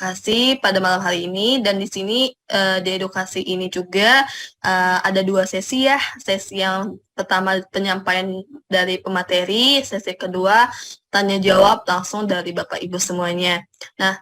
edukasi pada malam hari ini, dan di sini di edukasi ini juga ada 2 sesi ya. Sesi yang pertama penyampaian dari pemateri, sesi kedua tanya jawab langsung dari Bapak Ibu semuanya. Nah,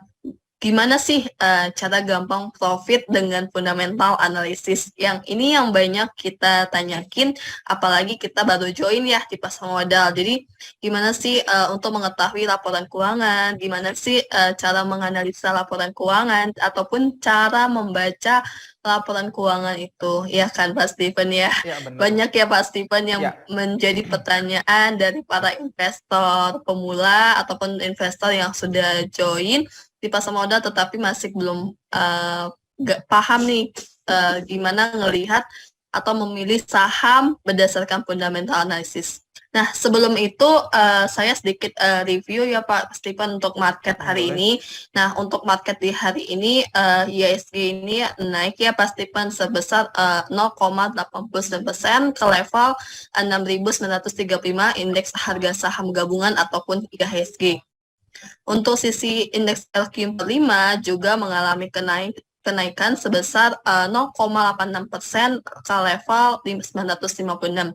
gimana sih cara gampang profit dengan fundamental analisis? Yang ini yang banyak kita tanyakin, apalagi kita baru join ya di pasar modal. Jadi gimana sih untuk mengetahui laporan keuangan? Gimana sih cara menganalisa laporan keuangan ataupun cara membaca laporan keuangan itu? Ya kan Pak Steven ya. Ya, benar. Banyak ya Pak Steven yang Ya, menjadi pertanyaan dari para investor pemula ataupun investor yang sudah join di pasar modal tetapi masih belum nggak paham nih gimana ngelihat atau memilih saham berdasarkan fundamental analysis. Nah, sebelum itu saya sedikit review ya Pak Steven untuk market hari boleh. ini. Nah, untuk market di hari ini IHSG ini naik ya Pak Steven sebesar 0,89% ke level 6.935 indeks harga saham gabungan ataupun IHSG. Untuk sisi indeks LQ45 juga mengalami kenaikan sebesar 0,86% ke level 956.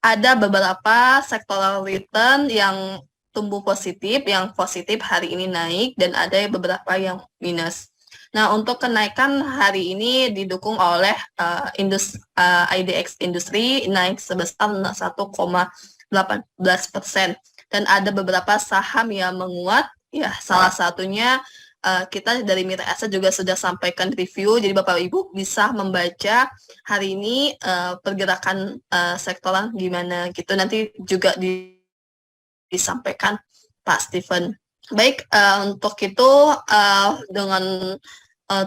Ada beberapa sektoral return yang tumbuh positif, yang positif hari ini naik, dan ada beberapa yang minus. Nah, untuk kenaikan hari ini didukung oleh IDX Industri naik sebesar 1,18%. Dan ada beberapa saham yang menguat, ya salah satunya kita dari Mitra Aset juga sudah sampaikan review, jadi Bapak Ibu bisa membaca hari ini pergerakan sektoral gimana gitu, nanti juga disampaikan Pak Steven. Baik, untuk itu dengan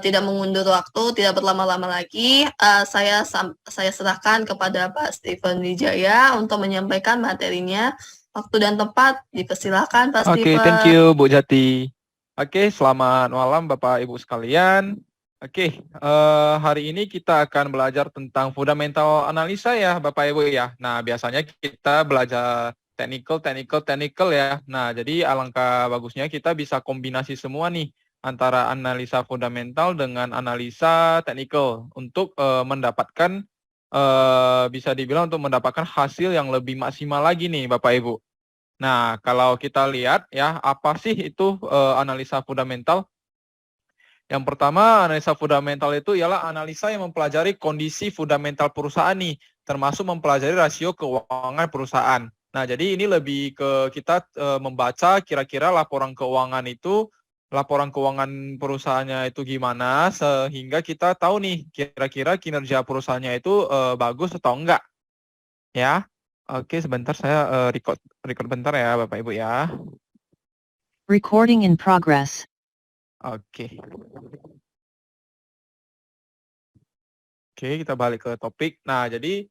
tidak mengundur waktu, tidak berlama-lama lagi, saya serahkan kepada Pak Steven Wijaya untuk menyampaikan materinya. Waktu dan tempat dipersilakan Pak Oke, thank Steven. you Bu Jati. Oke, selamat malam Bapak Ibu sekalian. Oke, hari ini kita akan belajar tentang fundamental analisa ya Bapak Ibu ya. Nah, biasanya kita belajar technical ya. Nah, jadi alangkah bagusnya kita bisa kombinasi semua nih antara analisa fundamental dengan analisa technical untuk mendapatkan bisa dibilang untuk mendapatkan hasil yang lebih maksimal lagi nih Bapak Ibu. Nah, kalau kita lihat ya, apa sih itu analisa fundamental? Yang pertama, analisa fundamental itu ialah analisa yang mempelajari kondisi fundamental perusahaan nih, termasuk mempelajari rasio keuangan perusahaan. Nah, jadi ini lebih ke kita membaca kira-kira laporan keuangan perusahaannya itu gimana, sehingga kita tahu nih kira-kira kinerja perusahaannya itu bagus atau enggak. Ya, oke sebentar saya record bentar ya Bapak Ibu ya. Recording in progress. Oke. Oke, kita balik ke topik. Nah, jadi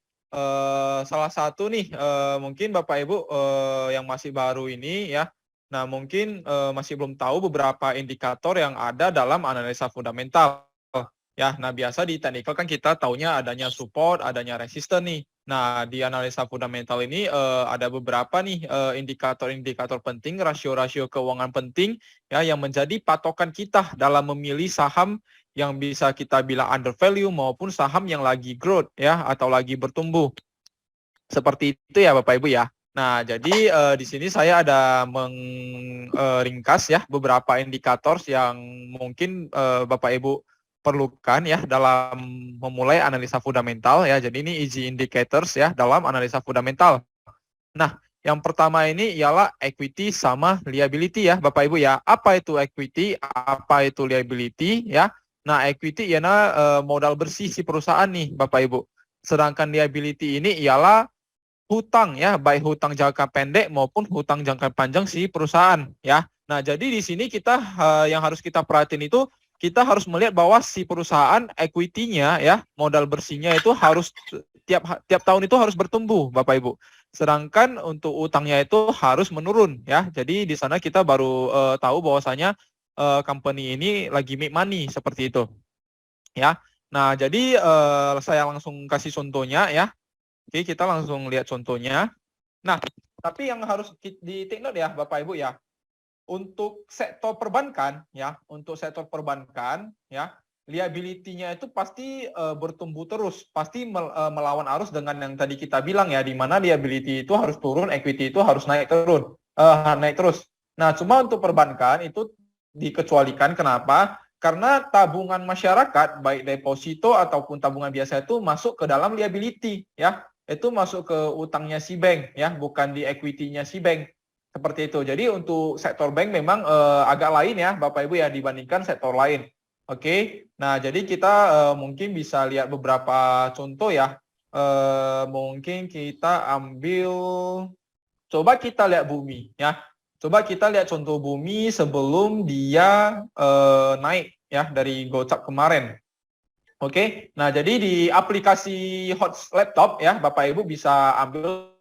salah satu nih mungkin Bapak Ibu yang masih baru ini ya. Nah, mungkin masih belum tahu beberapa indikator yang ada dalam analisa fundamental. Ya, nah biasa di technical kan kita taunya adanya support, adanya resisten nih. Nah, di analisa fundamental ini ada beberapa nih indikator-indikator penting, rasio-rasio keuangan penting ya yang menjadi patokan kita dalam memilih saham yang bisa kita bilang under value maupun saham yang lagi growth ya atau lagi bertumbuh. Seperti itu ya Bapak Ibu ya. Nah, jadi di sini saya ada meringkas ya beberapa indikator yang mungkin Bapak Ibu perlukan ya dalam memulai analisa fundamental ya. Jadi ini easy indicators ya dalam analisa fundamental. Nah, yang pertama ini ialah equity sama liability ya Bapak Ibu ya. Apa itu equity? Apa itu liability ya? Nah, equity ialah modal bersih si perusahaan nih Bapak Ibu. Sedangkan liability ini ialah hutang ya, baik hutang jangka pendek maupun hutang jangka panjang si perusahaan ya. Nah, jadi di sini kita yang harus kita perhatiin itu kita harus melihat bahwa si perusahaan equity-nya ya, modal bersihnya itu harus tiap tahun itu harus bertumbuh, Bapak Ibu. Sedangkan untuk utangnya itu harus menurun ya. Jadi di sana kita baru tahu bahwasanya company ini lagi make money seperti itu. Ya. Nah, jadi saya langsung kasih contohnya ya. Oke, kita langsung lihat contohnya. Nah, tapi yang harus di take note ya Bapak Ibu ya. untuk sektor perbankan ya, liability-nya itu pasti bertumbuh terus, pasti melawan arus dengan yang tadi kita bilang ya, di mana liability itu harus turun, equity itu harus naik terus. Nah, cuma untuk perbankan itu dikecualikan. Kenapa? Karena tabungan masyarakat, baik deposito ataupun tabungan biasa itu masuk ke dalam liability ya. Itu masuk ke utangnya si bank ya, bukan di equity-nya si bank. Seperti itu. Jadi untuk sektor bank memang agak lain ya Bapak Ibu ya dibandingkan sektor lain. Oke. Nah, jadi kita mungkin bisa lihat beberapa contoh ya. Mungkin kita ambil, coba kita lihat bumi ya. Coba kita lihat contoh bumi sebelum dia naik ya dari gocap kemarin. Oke, nah jadi di aplikasi Hot Laptop ya, Bapak Ibu bisa ambil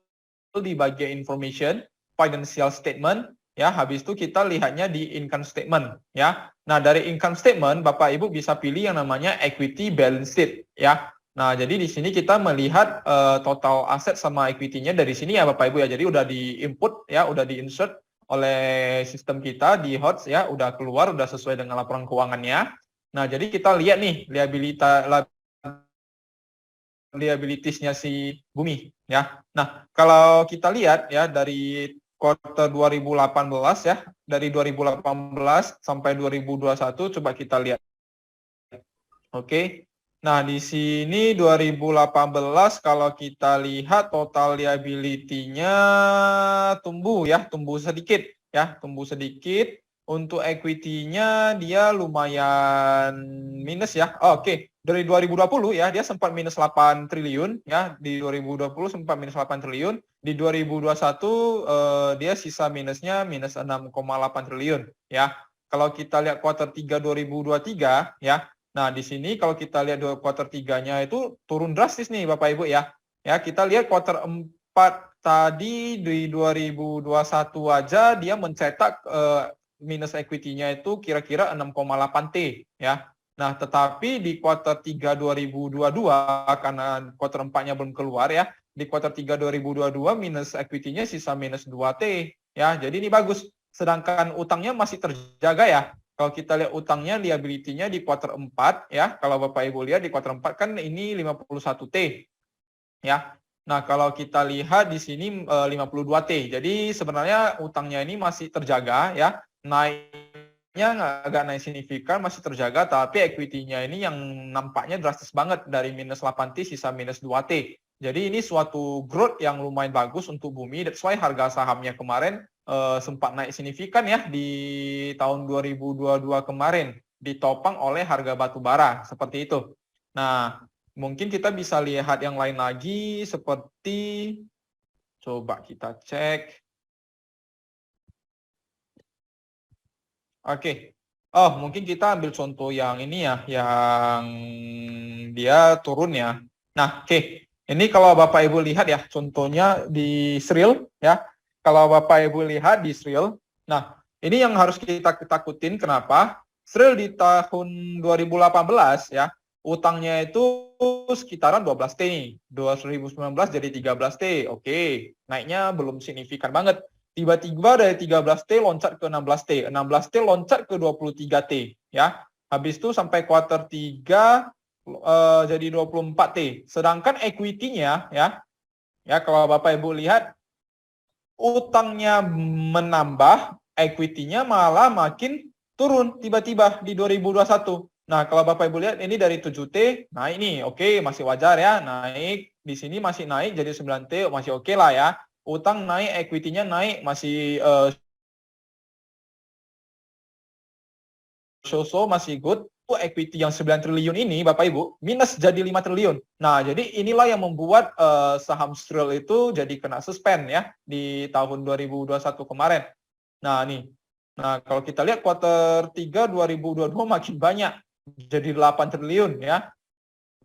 di bagian information, financial statement, ya. Habis itu kita lihatnya di income statement, ya. Nah dari income statement, Bapak Ibu bisa pilih yang namanya equity balance sheet, ya. Nah jadi di sini kita melihat total aset sama equity-nya dari sini ya Bapak Ibu ya. Jadi udah di input ya, udah di insert oleh sistem kita di HOTS ya, udah keluar, udah sesuai dengan laporan keuangannya. Nah, jadi kita lihat nih liabilitiesnya si bumi ya. Nah, kalau kita lihat ya dari kuartal 2018 ya, dari 2018 sampai 2021 coba kita lihat. Oke. Nah, di sini 2018 kalau kita lihat total liability-nya tumbuh ya, tumbuh sedikit. Untuk equity-nya dia lumayan minus ya. Oh, oke. Dari 2020 ya, dia sempat minus 8 triliun ya. Di 2020 sempat minus 8 triliun. Di 2021 dia sisa minusnya minus 6,8 triliun ya. Kalau kita lihat kuartal 3 2023 ya. Nah, di sini kalau kita lihat kuartal 3-nya itu turun drastis nih Bapak Ibu ya. Ya, kita lihat kuartal 4 tadi di 2021 aja dia mencetak minus equity-nya itu kira-kira 6,8 T ya. Nah, tetapi di kuartal 3 2022 karena kuartal 4-nya belum keluar ya, di kuartal 3 2022 minus equity-nya sisa minus 2 T ya. Jadi ini bagus. Sedangkan utangnya masih terjaga ya. Kalau kita lihat utangnya, liability-nya di kuartal 4 ya. Kalau Bapak Ibu lihat di kuartal 4 kan ini 51 T ya. Nah, kalau kita lihat di sini 52 T. Jadi sebenarnya utangnya ini masih terjaga ya. Naiknya agak naik signifikan, masih terjaga, tapi equity-nya ini yang nampaknya drastis banget dari minus 8 T sisa minus 2 T. Jadi ini suatu growth yang lumayan bagus untuk bumi. That's why harga sahamnya kemarin sempat naik signifikan ya di tahun 2022 kemarin, ditopang oleh harga batu bara seperti itu. Nah, mungkin kita bisa lihat yang lain lagi seperti, coba kita cek. Oke. Oh, mungkin kita ambil contoh yang ini ya, yang dia turun ya. Nah, oke. Ini kalau Bapak Ibu lihat ya, contohnya di Sril ya. Kalau Bapak Ibu lihat di Sril, nah ini yang harus kita takutin. Kenapa? Sril di tahun 2018 ya, utangnya itu sekitaran 12 T nih. 2019 jadi 13 T. Oke, naiknya belum signifikan banget. Tiba-tiba dari 13 T loncat ke 16 T. 16 T loncat ke 23 T ya. Habis itu sampai kuartal 3 jadi 24 T. Sedangkan equity-nya ya kalau Bapak Ibu lihat utangnya menambah, equity-nya malah makin turun tiba-tiba di 2021. Nah, kalau Bapak Ibu lihat ini dari 7T naik nih. Oke, masih wajar ya, naik. Di sini masih naik jadi 9T, masih oke lah ya. Utang naik, equity-nya naik, masih so-so, masih good. Equity yang 9 triliun ini Bapak Ibu minus jadi 5 triliun. Nah, jadi inilah yang membuat saham Sril itu jadi kena suspend ya di tahun 2021 kemarin. Nah, nih. Nah, kalau kita lihat kuartal 3 2022 makin banyak jadi 8 triliun ya.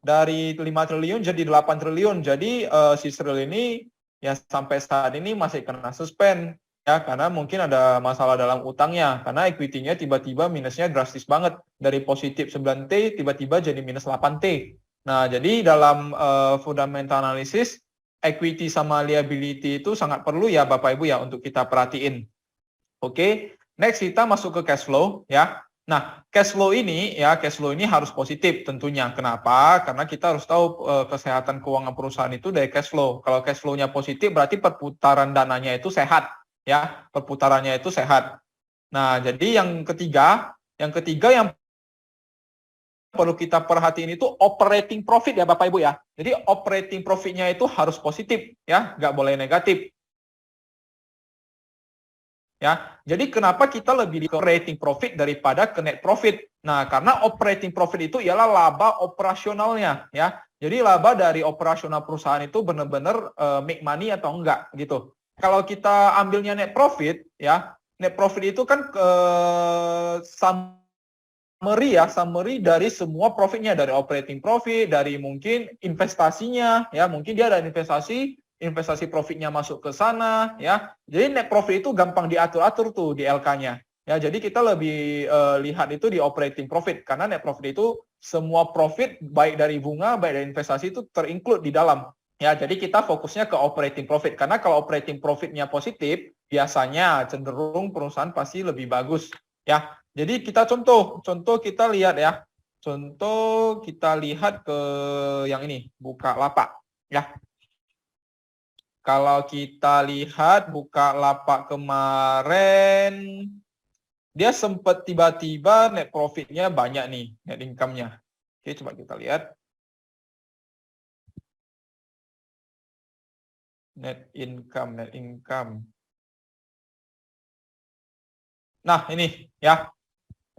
Dari 5 triliun jadi 8 triliun. Jadi si Sril ini ya sampai saat ini masih kena suspend. Ya, karena mungkin ada masalah dalam utangnya, karena equity-nya tiba-tiba minusnya drastis banget. Dari positif 9T, tiba-tiba jadi minus 8T. Nah, jadi dalam fundamental analysis, equity sama liability itu sangat perlu ya Bapak Ibu ya untuk kita perhatiin. Oke, Next kita masuk ke cash flow ya. Nah, cash flow ini harus positif tentunya. Kenapa? Karena kita harus tahu kesehatan keuangan perusahaan itu dari cash flow. Kalau cash flow-nya positif berarti perputaran dananya itu sehat ya. Perputarannya itu sehat. Nah, jadi yang ketiga yang perlu kita perhatiin itu operating profit ya Bapak Ibu ya. Jadi operating profitnya itu harus positif ya, nggak boleh negatif. Ya, jadi kenapa kita lebih di operating profit daripada ke net profit? Nah, karena operating profit itu ialah laba operasionalnya ya. Jadi laba dari operasional perusahaan itu benar-benar make money atau enggak gitu. Kalau kita ambilnya net profit ya, net profit itu kan summary dari semua profitnya, dari operating profit, dari mungkin investasinya ya, mungkin dia ada investasi profitnya masuk ke sana ya. Jadi net profit itu gampang diatur-atur tuh di LK-nya. Ya, jadi kita lebih lihat itu di operating profit karena net profit itu semua profit baik dari bunga, baik dari investasi itu terinclude di dalam. Ya, jadi kita fokusnya ke operating profit karena kalau operating profitnya positif, biasanya cenderung perusahaan pasti lebih bagus ya. Jadi kita contoh kita lihat ya. Contoh kita lihat ke yang ini, Bukalapak ya. Kalau kita lihat Bukalapak kemarin, dia sempat tiba-tiba net profitnya banyak nih, net income-nya. Oke, coba kita lihat. Net income. Nah, ini ya.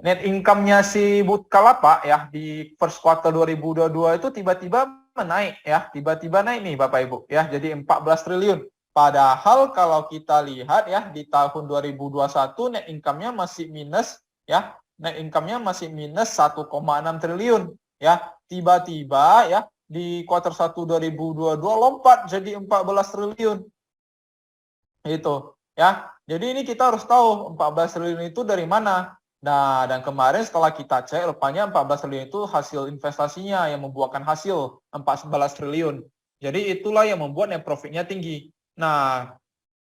Net income-nya si Bukalapak ya di first quarter 2022 itu tiba-tiba naik ya, tiba-tiba naik nih Bapak Ibu ya, jadi 14 triliun. Padahal kalau kita lihat ya di tahun 2021 net income-nya masih minus ya, net income-nya masih minus 1,6 triliun ya. Tiba-tiba ya di quarter 1 2022 lompat jadi 14 triliun. Itu ya. Jadi ini kita harus tahu 14 triliun itu dari mana. Nah, dan kemarin setelah kita cek, rupanya 14 triliun itu hasil investasinya yang membuahkan hasil 14 triliun. Jadi itulah yang membuat net profitnya tinggi. Nah,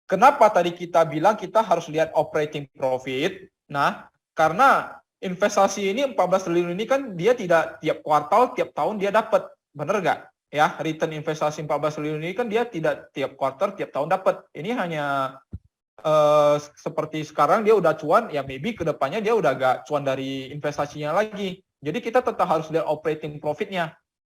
kenapa tadi kita bilang kita harus lihat operating profit? Nah, karena investasi ini 14 triliun ini kan dia tidak tiap kuartal, tiap tahun dia dapat. Benar nggak? Ya, return investasi 14 triliun ini kan dia tidak tiap kuartal, tiap tahun dapat. Ini hanya seperti sekarang dia udah cuan, ya maybe kedepannya dia udah gak cuan dari investasinya lagi. Jadi kita tetap harus lihat operating profitnya.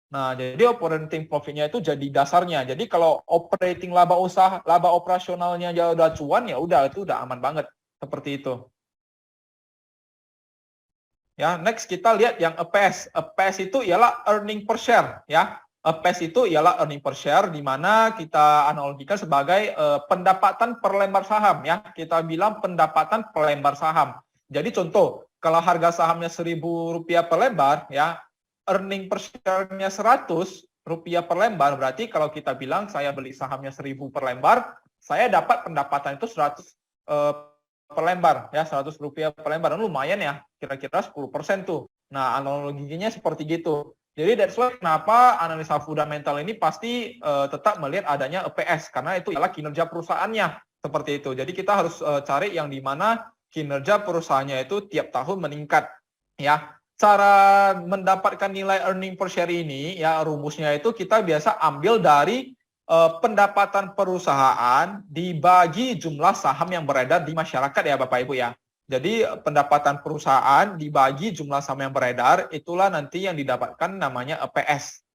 Nah, jadi operating profitnya itu jadi dasarnya. Jadi kalau operating laba operasionalnya ya udah cuan, ya udah itu udah aman banget. Seperti itu. Ya, next kita lihat yang EPS. EPS itu ialah earning per share, ya. EPS itu ialah earning per share di mana kita analogikan sebagai pendapatan per lembar saham ya. Kita bilang pendapatan per lembar saham. Jadi contoh, kalau harga sahamnya Rp1.000 per lembar ya, earning per share-nya Rp100 per lembar, berarti kalau kita bilang saya beli sahamnya 1.000 per lembar, saya dapat pendapatan itu 100 per lembar ya, Rp100 per lembar. Lumayan ya, kira-kira 10% tuh. Nah, analoginya seperti gitu. Jadi that's why kenapa analisa fundamental ini pasti tetap melihat adanya EPS karena itu adalah kinerja perusahaannya seperti itu. Jadi kita harus cari yang di mana kinerja perusahaannya itu tiap tahun meningkat ya. Cara mendapatkan nilai earning per share ini ya rumusnya itu kita biasa ambil dari pendapatan perusahaan dibagi jumlah saham yang beredar di masyarakat ya Bapak Ibu ya. Jadi pendapatan perusahaan dibagi jumlah saham yang beredar, itulah nanti yang didapatkan namanya EPS.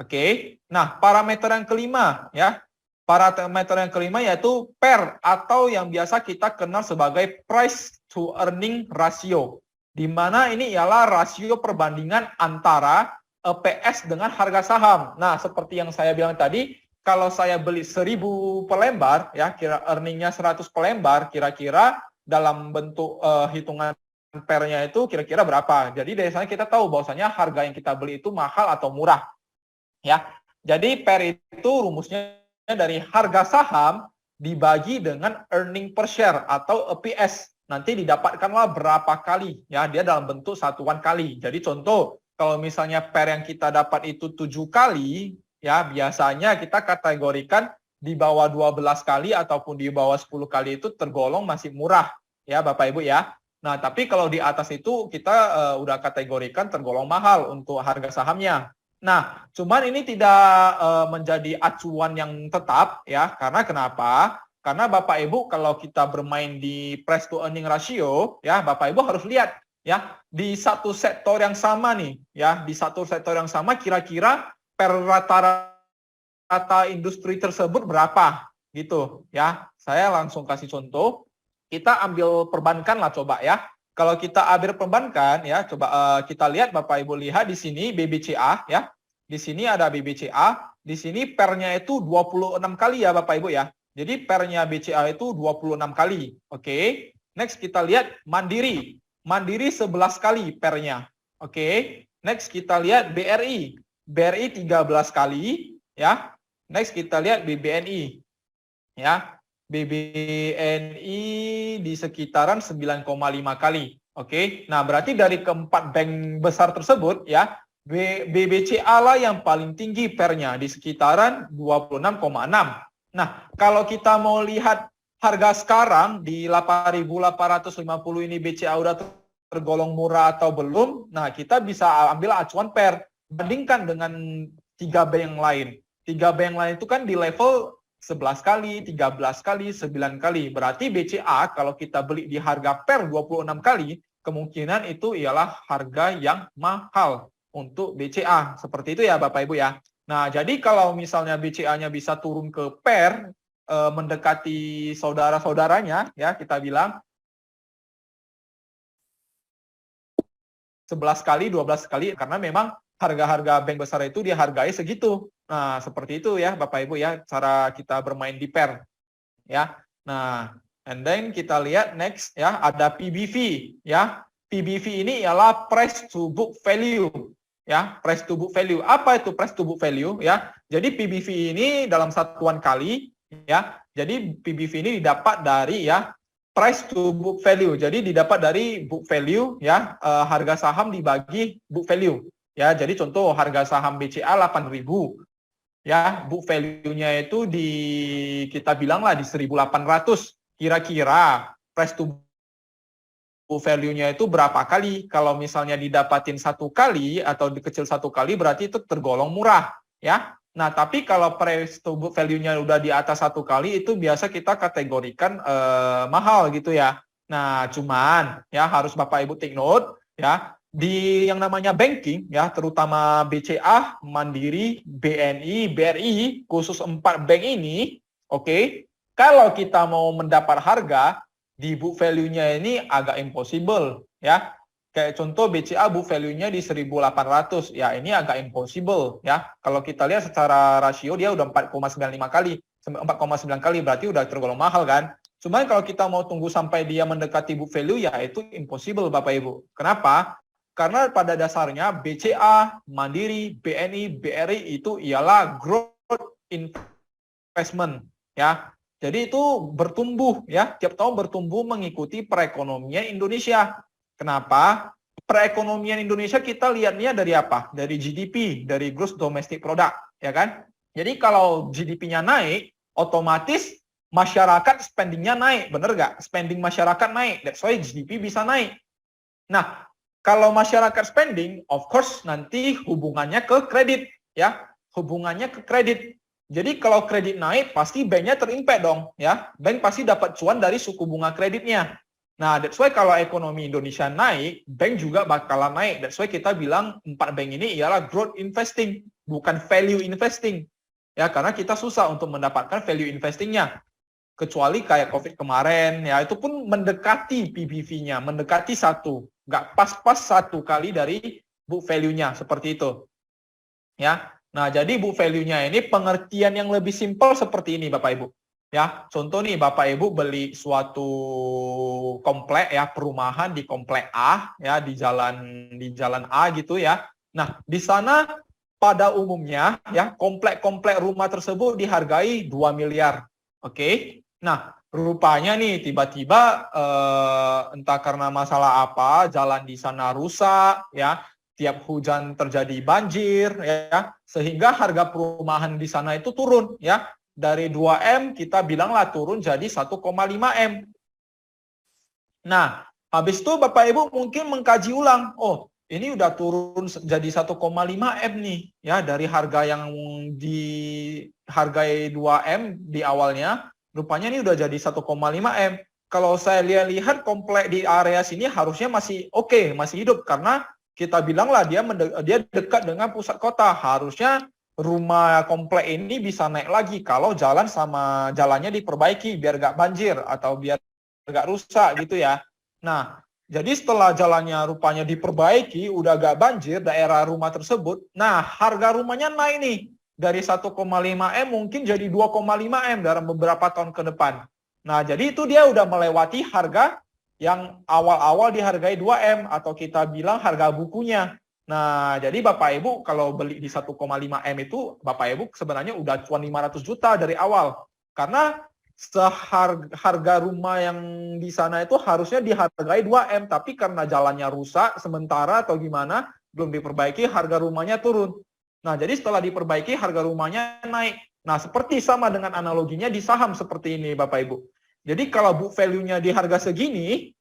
Oke. Nah, parameter yang kelima ya. Parameter yang kelima yaitu PER atau yang biasa kita kenal sebagai price to earning ratio. Di mana ini ialah rasio perbandingan antara EPS dengan harga saham. Nah, seperti yang saya bilang tadi, kalau saya beli 1.000 per lembar ya, kira earningnya 100 per lembar, kira-kira dalam bentuk hitungan PER-nya itu kira-kira berapa. Jadi dari sana kita tahu bahwasanya harga yang kita beli itu mahal atau murah. Ya. Jadi PER itu rumusnya dari harga saham dibagi dengan earning per share atau EPS. Nanti didapatkanlah berapa kali ya, dia dalam bentuk satuan kali. Jadi contoh, kalau misalnya PER yang kita dapat itu 7 kali, ya biasanya kita kategorikan di bawah 12 kali ataupun di bawah 10 kali itu tergolong masih murah ya Bapak Ibu ya. Nah, tapi kalau di atas itu kita udah kategorikan tergolong mahal untuk harga sahamnya. Nah, cuman ini tidak menjadi acuan yang tetap ya, karena kenapa? Karena Bapak Ibu kalau kita bermain di price to earning ratio ya, Bapak Ibu harus lihat ya, di satu sektor yang sama nih ya, di satu sektor yang sama kira-kira per rata-rata industri tersebut berapa gitu ya. Saya langsung kasih contoh. Kita ambil perbankan lah coba ya. Kalau kita ambil perbankan ya, coba kita lihat Bapak Ibu lihat di sini BBCA ya. Di sini ada BBCA, di sini pernya itu 26 kali ya Bapak Ibu ya. Jadi pernya BCA itu 26 kali. Oke. Next kita lihat Mandiri. Mandiri 11 kali pernya. Oke. Next kita lihat BRI. BRI 13 kali ya. Next kita lihat BBNI. Ya. BBNI di sekitaran 9,5 kali. Oke. Nah, berarti dari keempat bank besar tersebut ya, BBCA lah yang paling tinggi pernya di sekitaran 26,6. Nah, kalau kita mau lihat harga sekarang di 8.850 ini BCA udah tergolong murah atau belum? Nah, kita bisa ambil acuan per bandingkan dengan 3 bank yang lain. 3 bank yang lain itu kan di level 11 kali, 13 kali, 9 kali. Berarti BCA kalau kita beli di harga per 26 kali, kemungkinan itu ialah harga yang mahal untuk BCA. Seperti itu ya Bapak Ibu ya. Nah, jadi kalau misalnya BCA-nya bisa turun ke per, mendekati saudara-saudaranya, ya kita bilang 11 kali, 12 kali, karena memang harga-harga bank besar itu dihargai segitu. Nah, seperti itu ya Bapak Ibu ya, cara kita bermain di per. Ya. Nah, and then kita lihat next ya, ada PBV ya. PBV ini ialah price to book value. Ya, price to book value. Apa itu price to book value ya? Jadi PBV ini dalam satuan kali ya. Jadi PBV ini didapat dari ya price to book value. Jadi didapat dari book value ya, harga saham dibagi book value. Ya, jadi contoh harga saham BCA 8.000. Ya, book value-nya itu kita bilanglah di 1.800. Kira-kira price to book value-nya itu berapa kali? Kalau misalnya didapatin 1 kali atau dikecil 1 kali berarti itu tergolong murah, ya. Nah, tapi kalau price to book value-nya udah di atas 1 kali itu biasa kita kategorikan mahal gitu ya. Nah, cuman ya harus Bapak Ibu take note ya. Di yang namanya banking ya, terutama BCA, Mandiri, BNI, BRI, khusus 4 bank ini, oke, kalau kita mau mendapat harga di book value-nya ini agak impossible ya. Kayak contoh BCA book value-nya di 1.800, ya ini agak impossible ya. Kalau kita lihat secara rasio dia udah 4,95 kali, 4,9 kali berarti udah tergolong mahal kan. Cuman kalau kita mau tunggu sampai dia mendekati book value ya itu impossible Bapak Ibu. Kenapa? Karena pada dasarnya BCA, Mandiri, BNI, BRI itu ialah growth investment ya. Jadi itu bertumbuh ya, tiap tahun bertumbuh mengikuti perekonomian Indonesia. Kenapa? Perekonomian Indonesia kita lihatnya dari apa? Dari GDP, dari gross domestic product, ya kan? Jadi kalau GDP-nya naik, otomatis masyarakat spending-nya naik, bener nggak? Spending masyarakat naik, that's why GDP bisa naik. Nah, kalau masyarakat spending, of course nanti hubungannya ke kredit, ya, hubungannya ke kredit. Jadi kalau kredit naik, pasti banknya terimpact dong, ya. Bank pasti dapat cuan dari suku bunga kreditnya. Nah, that's why kalau ekonomi Indonesia naik, bank juga bakalan naik. That's why kita bilang 4 bank ini ialah growth investing, bukan value investing. Ya, karena kita susah untuk mendapatkan value investingnya. Kecuali kayak COVID kemarin, ya itu pun mendekati PBV-nya, mendekati 1. Nggak pas-pas 1 kali dari book value-nya, seperti itu. Ya, nah jadi book value-nya ini pengertian yang lebih simpel seperti ini Bapak Ibu. Ya, contoh nih Bapak Ibu beli suatu komplek ya, perumahan di komplek A ya, di jalan A gitu ya. Nah, di sana pada umumnya ya komplek-komplek rumah tersebut dihargai 2 miliar. Oke. Nah, rupanya nih tiba-tiba entah karena masalah apa, jalan di sana rusak ya, tiap hujan terjadi banjir ya, sehingga harga perumahan di sana itu turun ya. Dari 2M kita bilanglah turun jadi 1,5M. Nah, habis itu Bapak Ibu mungkin mengkaji ulang. Oh, ini udah turun jadi 1,5 M nih, ya, dari harga yang dihargai 2 M di awalnya, rupanya ini udah jadi 1,5 M. Kalau saya lihat komplek di area sini harusnya masih oke, masih hidup, karena kita bilanglah dia dekat dengan pusat kota. Harusnya rumah komplek ini bisa naik lagi kalau jalannya diperbaiki biar gak banjir atau biar gak rusak gitu ya. Nah, jadi setelah jalannya rupanya diperbaiki, udah gak banjir daerah rumah tersebut, nah harga rumahnya naik nih. Dari 1,5 M mungkin jadi 2,5 M dalam beberapa tahun ke depan. Nah, jadi itu dia udah melewati harga yang awal-awal dihargai 2 M atau kita bilang harga bukunya. Nah, jadi Bapak Ibu kalau beli di 1,5 M itu, Bapak Ibu sebenarnya udah cuan 500 juta dari awal. Karena harga rumah yang di sana itu harusnya dihargai 2 M, tapi karena jalannya rusak sementara atau gimana, belum diperbaiki, harga rumahnya turun. Nah, jadi setelah diperbaiki, harga rumahnya naik. Nah, seperti sama dengan analoginya di saham seperti ini, Bapak Ibu. Jadi kalau book value-nya di harga segini,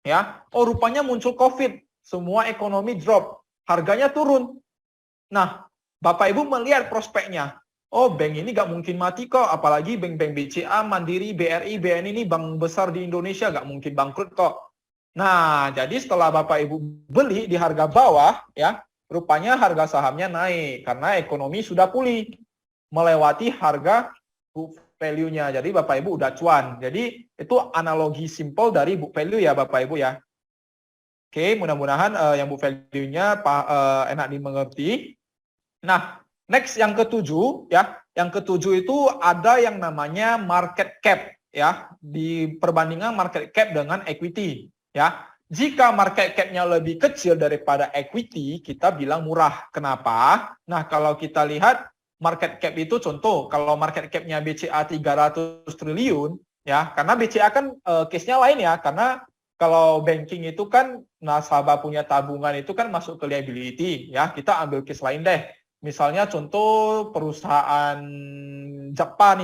ya, oh rupanya muncul COVID, semua ekonomi drop, harganya turun. Nah, Bapak Ibu melihat prospeknya. Oh, bank ini gak mungkin mati kok, apalagi bank-bank BCA, Mandiri, BRI, BNI ini bank besar di Indonesia gak mungkin bangkrut kok. Nah, jadi setelah Bapak Ibu beli di harga bawah, ya, rupanya harga sahamnya naik karena ekonomi sudah pulih, melewati harga book value-nya. Jadi Bapak Ibu udah cuan. Jadi itu analogi simple dari book value ya Bapak Ibu ya. Oke, mudah-mudahan yang book value-nya enak dimengerti. Nah, next yang ketujuh ya. Yang ketujuh itu ada yang namanya market cap ya, di perbandingan market cap dengan equity ya. Jika market cap-nya lebih kecil daripada equity, kita bilang murah. Kenapa? Nah, kalau kita lihat market cap itu contoh, kalau market cap-nya BCA 300 triliun ya, karena BCA kan case-nya lain ya, karena kalau banking itu kan nasabah punya tabungan itu kan masuk ke liability ya. Kita ambil case lain deh. Misalnya contoh perusahaan Jappa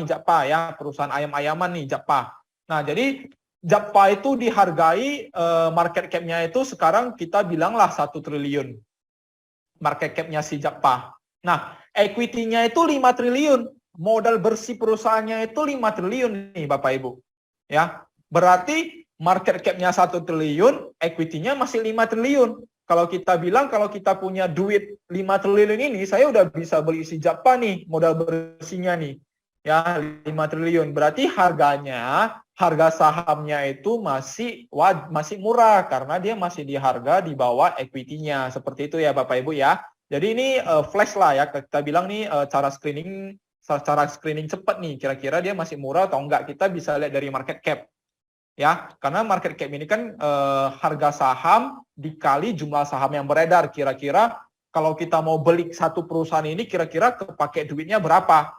ya, perusahaan ayam-ayaman nih Jappa. Nah, jadi Jappa itu dihargai market cap-nya itu sekarang kita bilanglah 1 triliun. Market cap-nya si Jappa. Nah, equity-nya itu 5 triliun. Modal bersih perusahaannya itu 5 triliun nih Bapak Ibu. Ya. Berarti market cap-nya 1 triliun, equity-nya masih 5 triliun. Kalau kita bilang, kalau kita punya duit 5 triliun ini, saya udah bisa beli si Jappa nih, modal bersihnya nih. Ya, 5 triliun. Berarti harga sahamnya itu masih murah, karena dia masih di harga di bawah equity-nya. Seperti itu ya Bapak Ibu ya. Jadi ini flash lah ya, kita bilang nih cara screening cepat nih, kira-kira dia masih murah atau enggak. Kita bisa lihat dari market cap. Ya, karena market cap ini kan harga saham dikali jumlah saham yang beredar. Kira-kira kalau kita mau beli satu perusahaan ini, kira-kira kepake duitnya berapa?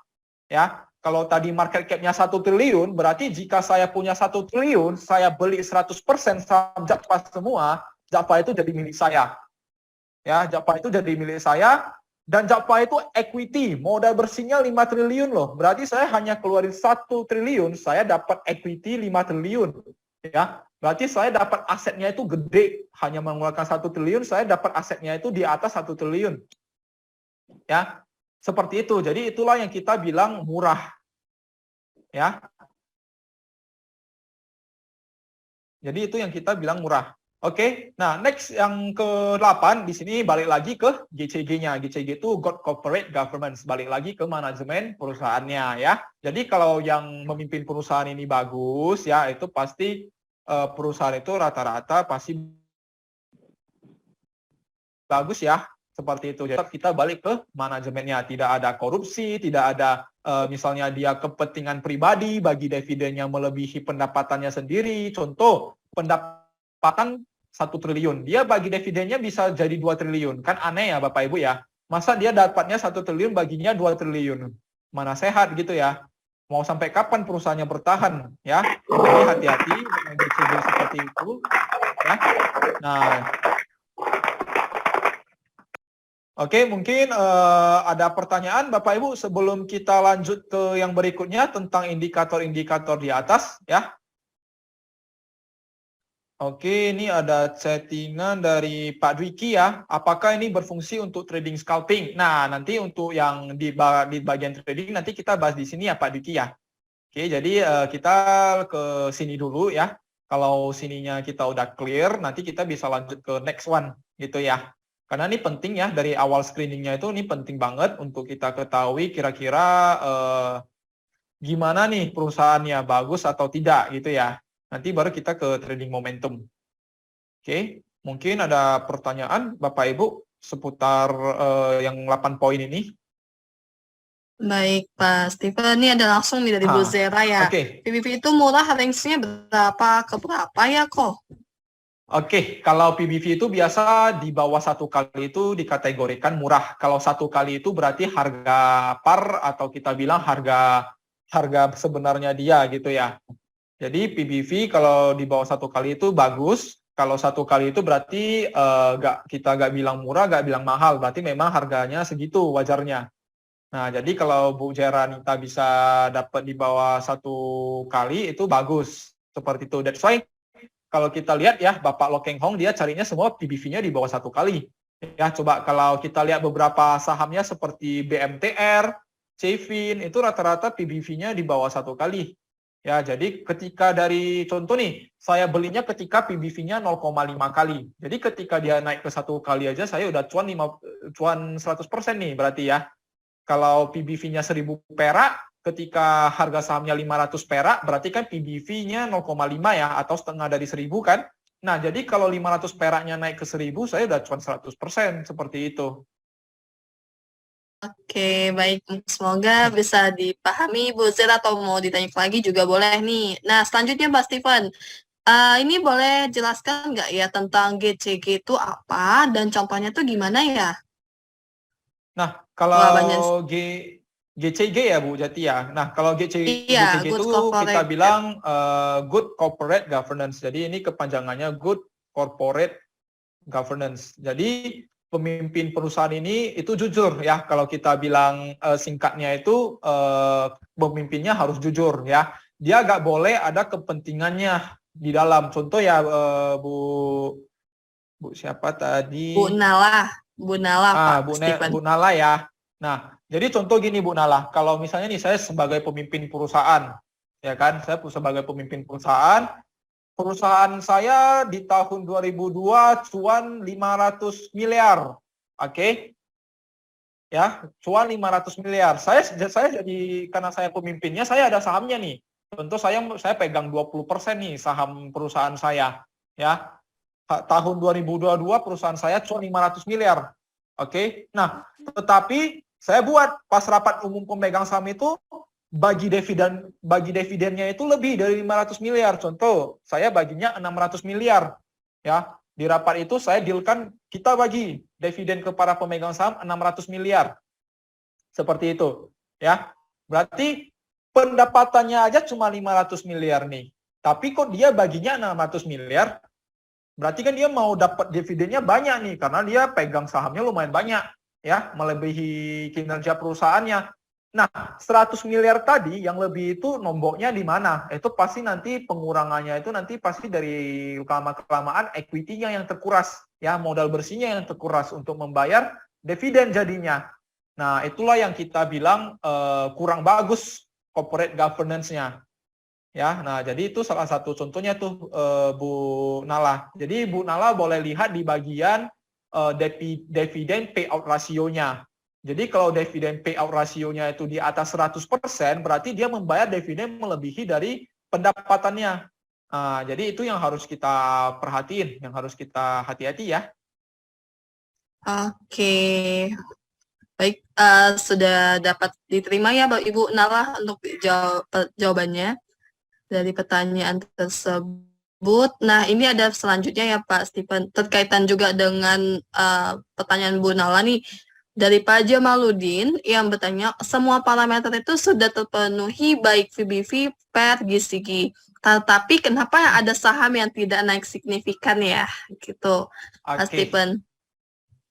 Ya, kalau tadi market cap-nya 1 triliun, berarti jika saya punya 1 triliun, saya beli 100% saham Jappa semua, Jappa itu jadi milik saya. Ya, Jappa itu jadi milik saya. Dan Jappa itu equity, modal bersihnya 5 triliun loh. Berarti saya hanya keluarin 1 triliun, saya dapat equity 5 triliun. Ya, berarti saya dapat asetnya itu gede. Hanya mengeluarkan 1 triliun, saya dapat asetnya itu di atas 1 triliun. Ya, seperti itu. Jadi itulah yang kita bilang murah. Ya. Jadi itu yang kita bilang murah. Oke, nah next yang ke-8 di sini balik lagi ke GCG-nya. GCG itu God Corporate Governance, balik lagi ke manajemen perusahaannya ya. Jadi kalau yang memimpin perusahaan ini bagus ya, itu pasti perusahaan itu rata-rata pasti bagus ya, seperti itu. Jadi kita balik ke manajemennya, tidak ada korupsi, tidak ada misalnya dia kepentingan pribadi bagi dividennya melebihi pendapatannya sendiri. Contoh, pendapatan 1 triliun, dia bagi dividennya bisa jadi 2 triliun. Kan aneh ya Bapak Ibu ya. Masa dia dapatnya 1 triliun baginya 2 triliun. Mana sehat gitu ya. Mau sampai kapan perusahaannya bertahan ya. Jadi hati-hati dengan GCG seperti itu ya. Nah, oke, mungkin ada pertanyaan Bapak Ibu sebelum kita lanjut ke yang berikutnya tentang indikator-indikator di atas ya. Oke, ini ada chattingan dari Pak Dwiki ya. Apakah ini berfungsi untuk trading scalping? Nah, nanti untuk yang di bagian trading nanti kita bahas di sini ya Pak Dwiki ya. Oke, jadi kita ke sini dulu ya. Kalau sininya kita udah clear, nanti kita bisa lanjut ke next one gitu ya. Karena ini penting ya, dari awal screeningnya itu ini penting banget untuk kita ketahui kira-kira gimana nih perusahaannya, bagus atau tidak gitu ya. Nanti baru kita ke trading momentum. Oke, mungkin ada pertanyaan Bapak Ibu seputar yang 8 poin ini. Baik, Pak Steven. Ini ada langsung nih dari Bu Zera ya. Oke. PBV itu murah, range-nya berapa ke berapa ya kok? Oke, kalau PBV itu biasa di bawah 1 kali itu dikategorikan murah. Kalau 1 kali itu berarti harga par atau kita bilang harga sebenarnya dia gitu ya. Jadi PBV kalau di bawah 1 kali itu bagus. Kalau 1 kali itu berarti kita nggak bilang murah, nggak bilang mahal. Berarti memang harganya segitu wajarnya. Nah, jadi kalau Bu Jeranita bisa dapat di bawah 1 kali itu bagus. Seperti itu. That's why kalau kita lihat ya, Bapak Lo Keng Hong dia carinya semua PBV-nya di bawah 1 kali. Ya, coba kalau kita lihat beberapa sahamnya seperti BMTR, Cevin, itu rata-rata PBV-nya di bawah 1 kali. Ya, jadi ketika dari contoh nih, saya belinya ketika PBV-nya 0,5 kali. Jadi ketika dia naik ke 1 kali aja saya udah cuan 100% nih berarti ya. Kalau PBV-nya 1000 perak, ketika harga sahamnya 500 perak, berarti kan PBV-nya 0,5 ya, atau setengah dari 1000 kan. Nah, jadi kalau 500 peraknya naik ke 1000, saya udah cuan 100%, seperti itu. Oke, baik. Semoga bisa dipahami, Bu Zera, atau mau ditanya lagi juga boleh nih. Nah, selanjutnya Mbak Steven. Ini boleh jelaskan nggak ya tentang GCG itu apa dan contohnya tuh gimana ya? Nah, Wah, banyak. kalau GCG ya Bu Jati ya. Nah, kalau Iya, GCG good itu kita corporate. bilang Good Corporate Governance. Jadi ini kepanjangannya Good Corporate Governance. Jadi pemimpin perusahaan ini itu jujur ya. Kalau kita bilang singkatnya itu pemimpinnya harus jujur ya. Dia nggak boleh ada kepentingannya di dalam. Contoh ya Bu siapa tadi? Bu Nala, Pak Steven. Bu Nala ya. Nah, jadi contoh gini Bu Nala, kalau misalnya nih saya sebagai pemimpin perusahaan, ya kan, saya sebagai pemimpin perusahaan saya di tahun 2002 cuan 500 miliar. Oke. Ya, cuan 500 miliar. Saya jadi karena saya pemimpinnya, saya ada sahamnya nih. Contoh saya pegang 20% nih saham perusahaan saya, ya. Tahun 2022 perusahaan saya cuan 500 miliar. Oke. Nah, tetapi saya buat pas rapat umum pemegang saham itu bagi dividennya itu lebih dari 500 miliar. Contoh, saya baginya 600 miliar. Ya, di rapat itu saya dealkan kita bagi dividen ke para pemegang saham 600 miliar. Seperti itu, ya. Berarti pendapatannya aja cuma 500 miliar nih. Tapi kok dia baginya 600 miliar? Berarti kan dia mau dapat dividennya banyak nih karena dia pegang sahamnya lumayan banyak ya, melebihi kinerja perusahaannya. Nah, 100 miliar tadi yang lebih itu nomboknya di mana? Itu pasti nanti pengurangannya itu nanti pasti dari kelamaan equity-nya yang terkuras ya, modal bersihnya yang terkuras untuk membayar dividen jadinya. Nah, itulah yang kita bilang kurang bagus corporate governance-nya. Ya, nah jadi itu salah satu contohnya tuh Bu Nala. Jadi Bu Nala boleh lihat di bagian dividen payout rasionya. Jadi kalau dividen payout rasionya itu di atas 100%, berarti dia membayar dividen melebihi dari pendapatannya. Nah, jadi itu yang harus kita perhatiin, yang harus kita hati-hati ya. Oke. Baik, sudah dapat diterima ya Ibu Nala untuk jawabannya dari pertanyaan tersebut. Nah, ini ada selanjutnya ya Pak Steven, terkaitan juga dengan pertanyaan Bu Nala nih. Dari Pak Jamaludin yang bertanya, semua parameter itu sudah terpenuhi baik VBV, PER, GCG. Tetapi kenapa ada saham yang tidak naik signifikan ya? Gitu, Pak Steven.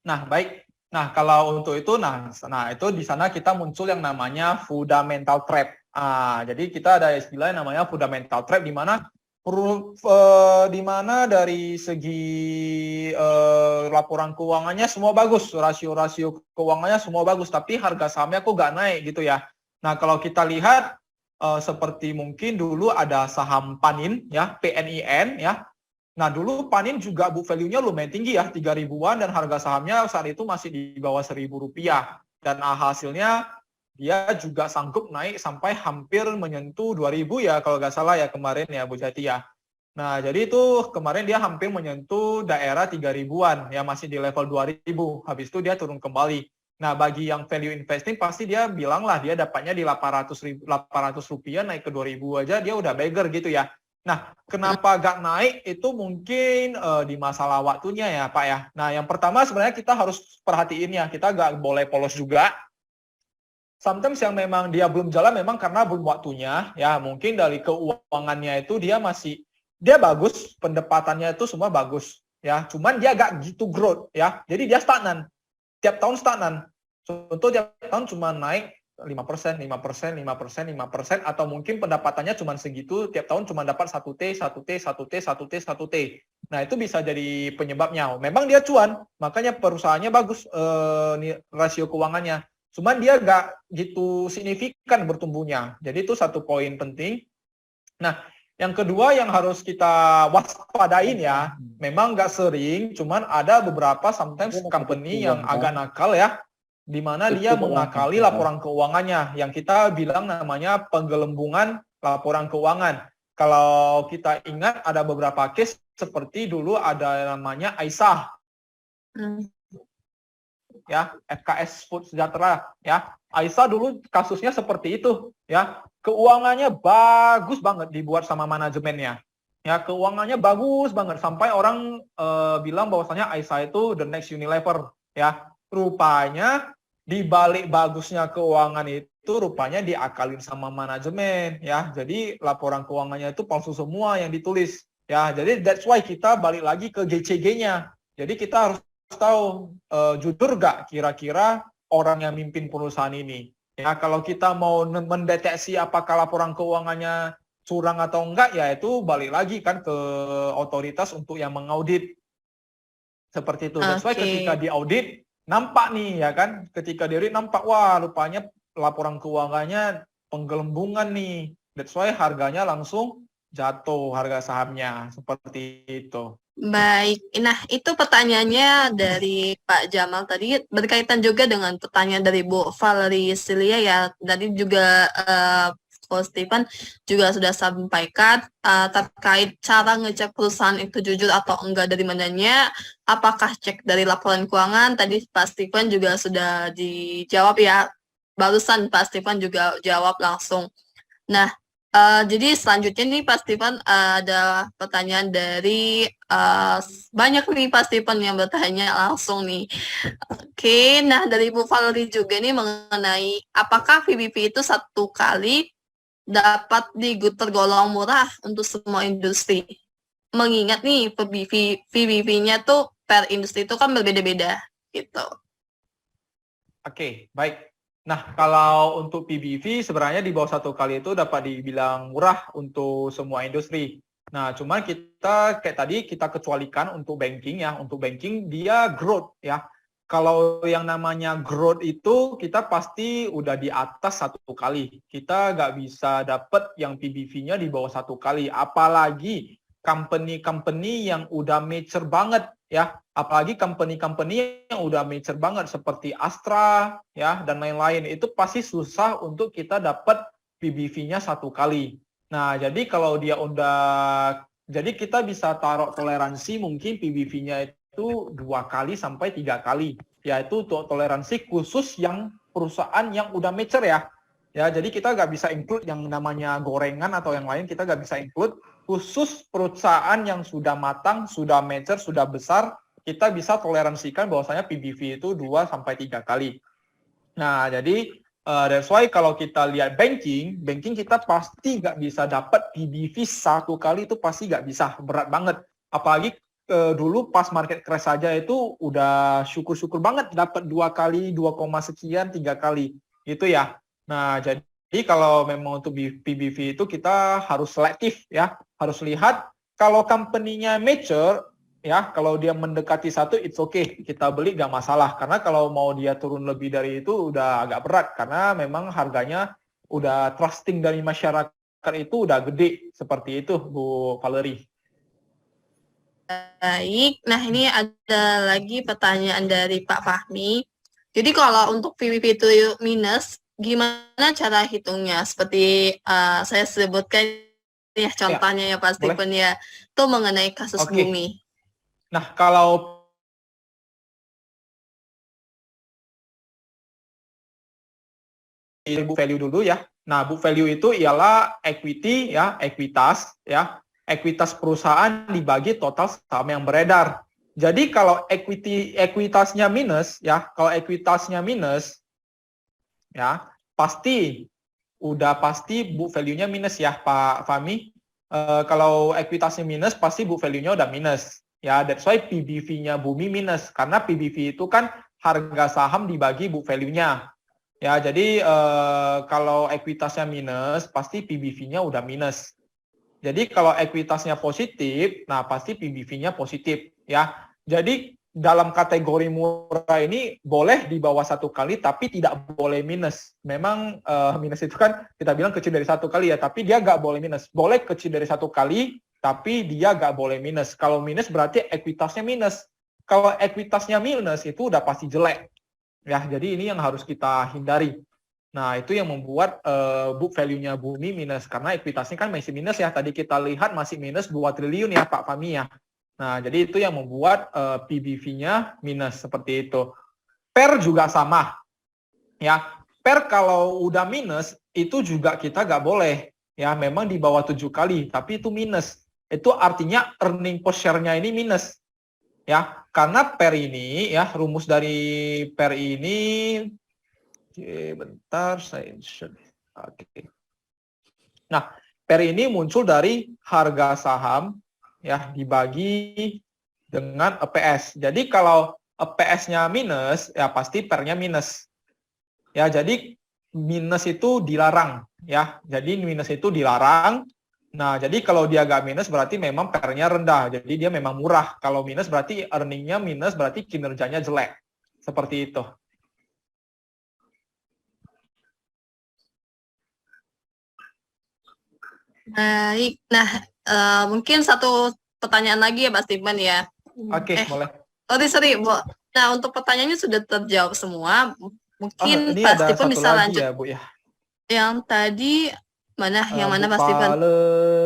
Nah, baik. Nah, kalau untuk itu, nah itu di sana kita muncul yang namanya fundamental trap. Jadi kita ada istilah yang namanya fundamental trap, di mana Di mana dari segi laporan keuangannya semua bagus, rasio-rasio keuangannya semua bagus, tapi harga sahamnya kok nggak naik gitu ya. Nah, kalau kita lihat seperti mungkin dulu ada saham Panin ya, PNIN ya. Nah, dulu Panin juga book value-nya lumayan tinggi ya, 3 ribuan, dan harga sahamnya saat itu masih di bawah Rp1.000. Dan hasilnya dia juga sanggup naik sampai hampir menyentuh 2.000 ya, kalau nggak salah ya kemarin ya Bu Jati ya. Nah, jadi itu kemarin dia hampir menyentuh daerah 3 ribuan, ya masih di level 2.000. Habis itu dia turun kembali. Nah, bagi yang value investing pasti dia bilang lah dia dapatnya di 800 rupiah naik ke 2.000 aja dia udah beggar gitu ya. Nah, kenapa gak naik itu mungkin di masalah waktunya ya Pak ya. Nah, yang pertama sebenarnya kita harus perhatiin ya, kita gak boleh polos juga. Sometimes yang memang dia belum jalan memang karena belum waktunya ya, mungkin dari keuangannya itu dia bagus, pendapatannya itu semua bagus ya, cuman dia agak gitu growth ya, jadi dia stagnan, tiap tahun stagnan. Contoh tiap tahun cuma naik 5%, 5%, 5%, 5%, atau mungkin pendapatannya cuma segitu, tiap tahun cuma dapat 1T, 1T, 1T, 1T, 1T. Nah, itu bisa jadi penyebabnya. Memang dia cuan, makanya perusahaannya bagus rasio keuangannya. Cuman dia nggak gitu signifikan bertumbuhnya. Jadi itu satu poin penting. Nah, yang kedua yang harus kita waspadain ya, memang nggak sering, cuman ada beberapa sometimes company yang agak nakal ya, di mana dia mengakali laporan keuangannya, yang kita bilang namanya penggelembungan laporan keuangan. Kalau kita ingat ada beberapa case seperti dulu ada namanya Aisyah, ya FKS Food Sejahtera ya. Aisyah dulu kasusnya seperti itu ya. Keuangannya bagus banget dibuat sama manajemennya. Ya, keuangannya bagus banget sampai orang bilang bahwasanya Aisyah itu the next Unilever ya. Rupanya di balik bagusnya keuangan itu rupanya diakalin sama manajemen ya. Jadi laporan keuangannya itu palsu semua yang ditulis ya. Jadi that's why kita balik lagi ke GCG-nya. Jadi kita harus tahu jujur gak kira-kira orang yang mimpin perusahaan ini. Ya, kalau kita mau mendeteksi apakah laporan keuangannya curang atau enggak, ya itu balik lagi kan ke otoritas untuk yang mengaudit. Seperti itu. That's why ketika diaudit nampak nih ya kan, ketika diaudit nampak wah rupanya laporan keuangannya penggelembungan nih. That's why harganya langsung jatuh harga sahamnya seperti itu. Baik, nah itu pertanyaannya dari Pak Jamal tadi berkaitan juga dengan pertanyaan dari Bu Valerie Silia ya. Tadi juga Coach Stephen juga sudah sampaikan terkait cara ngecek perusahaan itu jujur atau enggak dari mananya. Apakah cek dari laporan keuangan? Tadi Pak Stephen juga sudah dijawab ya. Barusan Pak Stephen juga jawab langsung. Nah, jadi selanjutnya nih Pak Stephen ada pertanyaan dari banyak nih Pak Stephen yang bertanya langsung nih. Oke, nah dari Bu Valerie juga nih mengenai apakah VBP itu satu kali dapat tergolong murah untuk semua industri. Mengingat nih VBP-nya tuh per industri itu kan berbeda-beda gitu. Oke, baik. Nah, kalau untuk PBV sebenarnya di bawah satu kali itu dapat dibilang murah untuk semua industri. Nah, cuman kita kayak tadi kita kecualikan untuk banking ya. Untuk banking dia growth ya. Kalau yang namanya growth itu kita pasti udah di atas satu kali. Kita nggak bisa dapat yang PBV-nya di bawah satu kali. Apalagi company-company yang udah mature banget ya. Apalagi company-company yang udah mature banget seperti Astra ya dan lain-lain, itu pasti susah untuk kita dapat PBV-nya satu kali. Nah, jadi kalau dia jadi kita bisa taruh toleransi mungkin PBV-nya itu 2 kali sampai 3 kali, yaitu toleransi khusus yang perusahaan yang udah mature ya. Ya, jadi kita nggak bisa include yang namanya gorengan atau yang lain, kita nggak bisa include. Khusus perusahaan yang sudah matang, sudah mature, sudah besar, kita bisa toleransikan bahwasanya PBV itu 2-3 kali. Nah, jadi that's why kalau kita lihat banking kita pasti nggak bisa dapat PBV satu kali, itu pasti nggak bisa, berat banget. Apalagi dulu pas market crash saja itu udah syukur-syukur banget dapat 2 kali, 2, sekian, 3 kali. Itu ya. Nah, jadi kalau memang untuk PBV itu kita harus selektif ya. harus lihat kalau company-nya mature, ya kalau dia mendekati 1 it's okay, kita beli nggak masalah, karena kalau mau dia turun lebih dari itu udah agak berat karena memang harganya udah trusting dari masyarakat itu udah gede, seperti itu Bu Valerie. Baik, nah ini ada lagi pertanyaan dari Pak Fahmi. Jadi kalau untuk VVP itu minus, gimana cara hitungnya? Seperti saya sebutkan ya contohnya ya Pak boleh. Stephen ya, itu mengenai kasus Oke. bumi. Nah, kalau book value dulu ya. Nah, book value itu ialah equity ya, ekuitas ya. Ekuitas perusahaan dibagi total saham yang beredar. Jadi kalau ekuitasnya minus ya, kalau ekuitasnya minus ya, udah pasti book value-nya minus ya, Pak Fahmi. Kalau ekuitasnya minus pasti book value-nya udah minus. Ya, that's why PBV-nya Bumi minus karena PBV itu kan harga saham dibagi book value-nya. Ya, jadi kalau ekuitasnya minus, pasti PBV-nya udah minus. Jadi kalau ekuitasnya positif, nah pasti PBV-nya positif. Ya, jadi dalam kategori murah ini boleh di bawah 1 kali, tapi tidak boleh minus. Memang minus itu kan kita bilang kecil dari 1 kali ya, tapi dia nggak boleh minus. Boleh kecil dari 1 kali, tapi dia nggak boleh minus. Kalau minus berarti ekuitasnya minus. Kalau ekuitasnya minus itu udah pasti jelek. Ya, jadi ini yang harus kita hindari. Nah, itu yang membuat book value-nya Bumi minus karena ekuitasnya kan masih minus ya. Tadi kita lihat masih minus 2 triliun ya Pak Fahmi ya. Nah, jadi itu yang membuat PBV-nya minus seperti itu. PER juga sama. Ya, PER kalau udah minus itu juga kita nggak boleh. Ya, memang di bawah 7 kali, tapi itu minus. Itu artinya earning per share-nya ini minus. Ya, karena PER ini ya, rumus dari PER ini bentar saya insert. Oke. Nah, PER ini muncul dari harga saham ya dibagi dengan EPS. Jadi kalau EPS-nya minus ya pasti PER-nya minus. Ya, jadi minus itu dilarang ya. Jadi minus itu dilarang. Nah, jadi kalau dia nggak minus berarti memang PER-nya rendah. Jadi dia memang murah. Kalau minus berarti earning-nya minus, berarti kinerjanya jelek. Seperti itu. Baik, nah mungkin satu pertanyaan lagi ya Pak Stephen ya. Oke, boleh. Sorry, Bu. Nah, untuk pertanyaannya sudah terjawab semua. Mungkin Ini Pak ada Stephen satu bisa lagi lanjut. ya, Bu ya. Yang tadi yang mana Pak Stephen?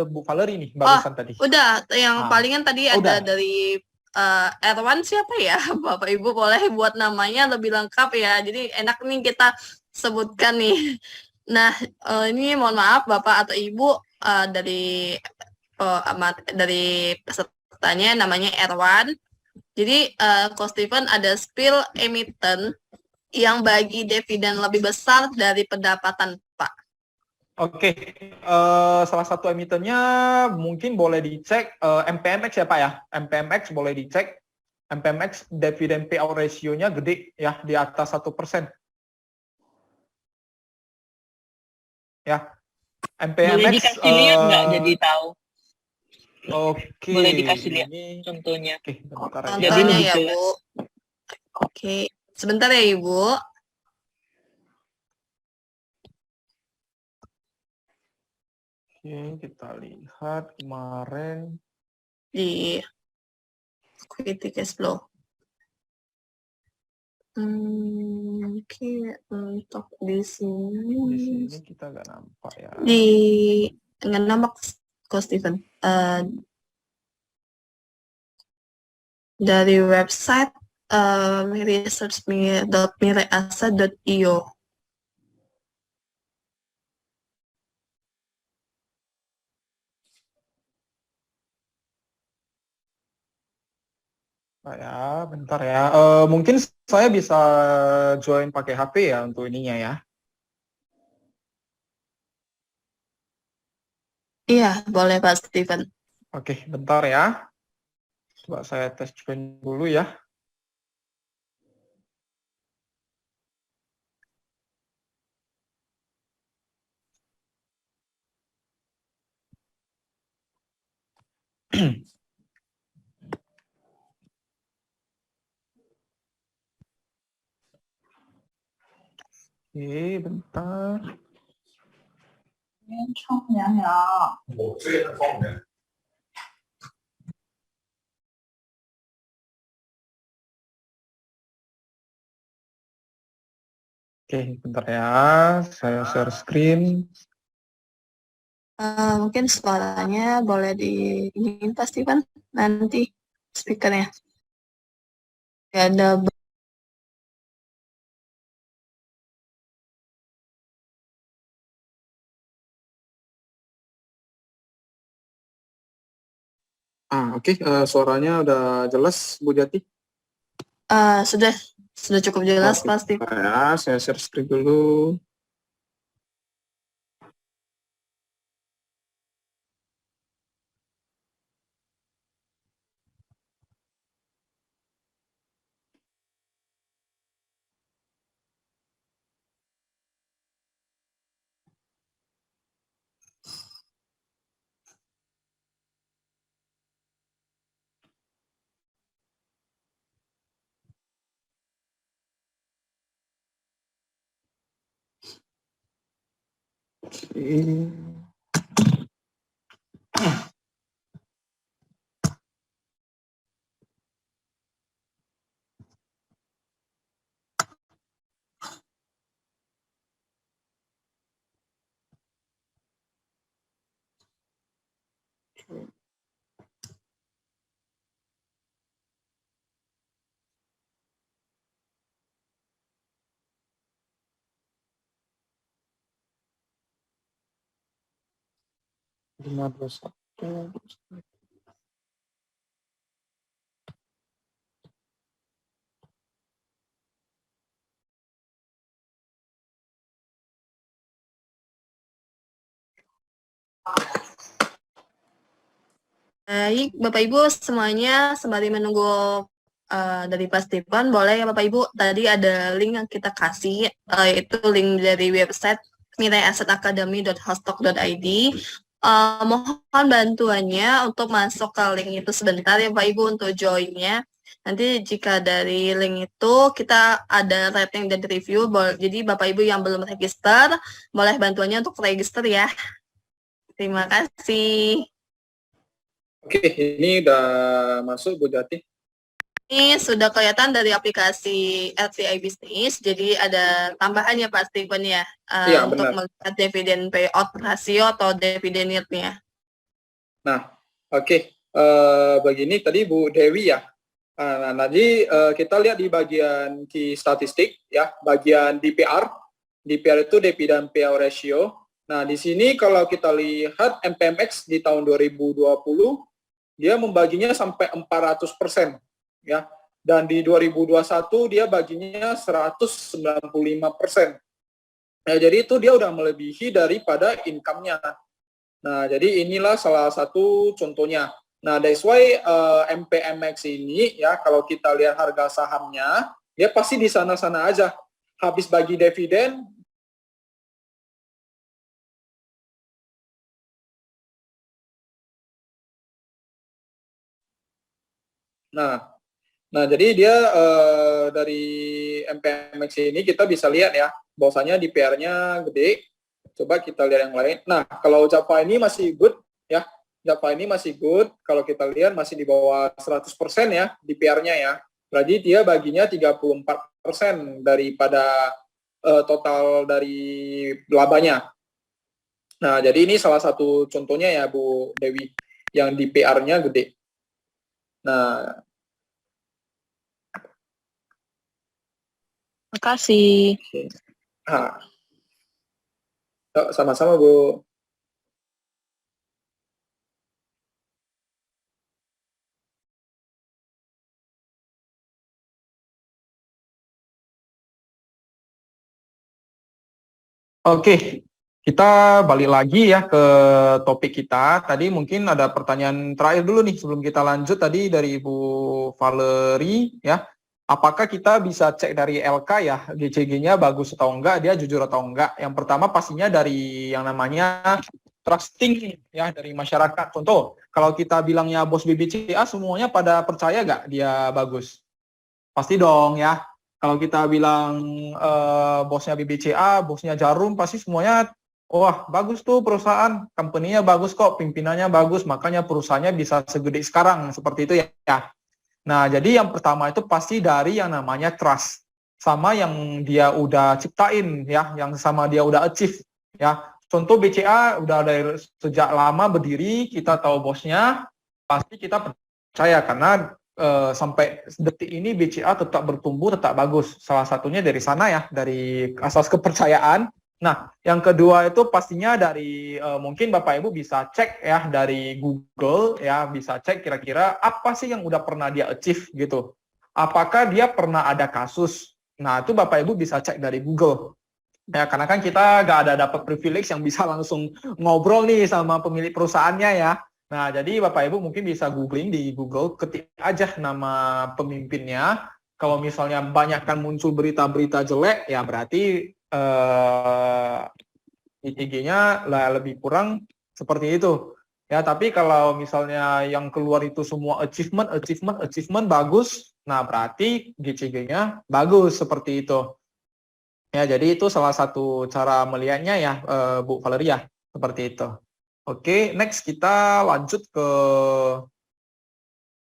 Bu Valerie nih barusan tadi. Udah, yang palingan tadi ada udah. dari Erwan siapa ya? Bapak Ibu boleh buat namanya lebih lengkap ya. Jadi enak nih kita sebutkan nih. Nah, ini mohon maaf Bapak atau Ibu dari pesertanya namanya Erwan. Jadi, Coach Steven ada spill emiten yang bagi dividen lebih besar dari pendapatan, Pak. Oke, salah satu emitennya mungkin boleh dicek MPMX ya Pak ya. MPMX boleh dicek. MPMX dividen payout ratio-nya gede ya, di atas 1%. Ya, MPMX. Boleh dikasih lihat nggak jadi tahu? Oke. Boleh dikasih lihat contohnya. Oke, bentar ya. Jadi Contohnya lebih ya, jelas. Bu. Oke, sebentar ya, Ibu. Oke, kita lihat kemarin. Di equity cash flow. Oke, untuk di sini. Di sini kita nggak nampak ya. Nggak nampak, Coach Steven. Dari website research.mireasa.io. Ya, bentar ya. Mungkin saya bisa join pakai HP ya untuk ininya ya. Iya, boleh Pak Steven. Oke, bentar ya. Coba saya tes join dulu ya. Oke, bentar. 冲凉了。 Oke, bentar ya. Saya share screen. Mungkin suaranya boleh di ini pasti kan nanti speakernya. Ya ada Oke, suaranya udah jelas, Bu Jati? sudah cukup jelas Oke, pasti. bentar ya, saya share screen dulu. Lima dua satu. Baik, Bapak Ibu semuanya sembari menunggu dari Pak Stephen, boleh ya Bapak Ibu, tadi ada link yang kita kasih, yaitu link dari website miraiassetacademy.hostok.id. Mohon bantuannya untuk masuk ke link itu sebentar ya Bapak Ibu untuk join-nya. Nanti jika dari link itu kita ada rating dan review, jadi Bapak Ibu yang belum register, boleh bantuannya untuk register ya. Terima kasih. Oke, ini udah masuk, Bu Jati. Ini sudah kelihatan dari aplikasi LCI Business, jadi ada tambahannya Pak Stephen ya, Iya, untuk benar. melihat dividen payout ratio atau dividen yield-nya. Nah, oke. Begini tadi Bu Dewi ya. Nah, nanti kita lihat di bagian key statistik ya, bagian DPR. DPR itu dividen payout ratio. Nah, di sini kalau kita lihat MPMX di tahun 2020 dia membaginya sampai 400% ya. Dan di 2021 dia baginya 195%. Nah, jadi itu dia udah melebihi daripada income-nya. Nah, jadi inilah salah satu contohnya. Nah, that's why MPMX ini ya, kalau kita lihat harga sahamnya, dia pasti di sana-sana aja. Habis bagi dividen, nah jadi dia dari MPMX ini kita bisa lihat ya, bahwasanya di PR-nya gede. Coba kita lihat yang lain. Nah, kalau Java ini masih good ya. Java ini masih good. Kalau kita lihat masih di bawah 100% ya di PR-nya ya. Berarti dia baginya 34% daripada total dari labanya. Nah, jadi ini salah satu contohnya ya Bu Dewi yang di PR-nya gede. Nah, Makasih. Sama-sama Bu. Oke, kita balik lagi ya ke topik kita. Tadi mungkin ada pertanyaan terakhir dulu nih sebelum kita lanjut tadi dari Ibu Valerie ya. Apakah kita bisa cek dari LK ya, GCG-nya bagus atau enggak, dia jujur atau enggak? Yang pertama pastinya dari yang namanya trusting ya dari masyarakat. Contoh, kalau kita bilangnya bos BBCA semuanya pada percaya nggak dia bagus? Pasti dong ya. Kalau kita bilang bosnya BBCA, bosnya Jarum, pasti semuanya, wah bagus tuh perusahaan, company-nya bagus kok, pimpinannya bagus, makanya perusahaannya bisa segede sekarang, seperti itu ya. Nah, jadi yang pertama itu pasti dari yang namanya trust. Sama yang dia udah ciptain ya, yang sama dia udah achieve ya. Contoh BCA udah dari sejak lama berdiri, kita tahu bosnya, pasti kita percaya karena sampai detik ini BCA tetap bertumbuh, tetap bagus. Salah satunya dari sana ya, dari asas kepercayaan. Nah, yang kedua itu pastinya dari mungkin Bapak Ibu bisa cek ya dari Google ya, bisa cek kira-kira apa sih yang udah pernah dia achieve gitu. Apakah dia pernah ada kasus? Nah, itu Bapak Ibu bisa cek dari Google. Ya, karena kan kita nggak ada dapat privilege yang bisa langsung ngobrol nih sama pemilik perusahaannya ya. Nah, jadi Bapak Ibu mungkin bisa googling di Google, ketik aja nama pemimpinnya. Kalau misalnya banyak kan muncul berita-berita jelek, ya berarti IG-nya lebih kurang seperti itu. Ya, tapi kalau misalnya yang keluar itu semua achievement bagus, nah berarti GCG-nya bagus seperti itu. Ya, jadi itu salah satu cara melihatnya ya, Bu Valeria, seperti itu. Oke, next kita lanjut ke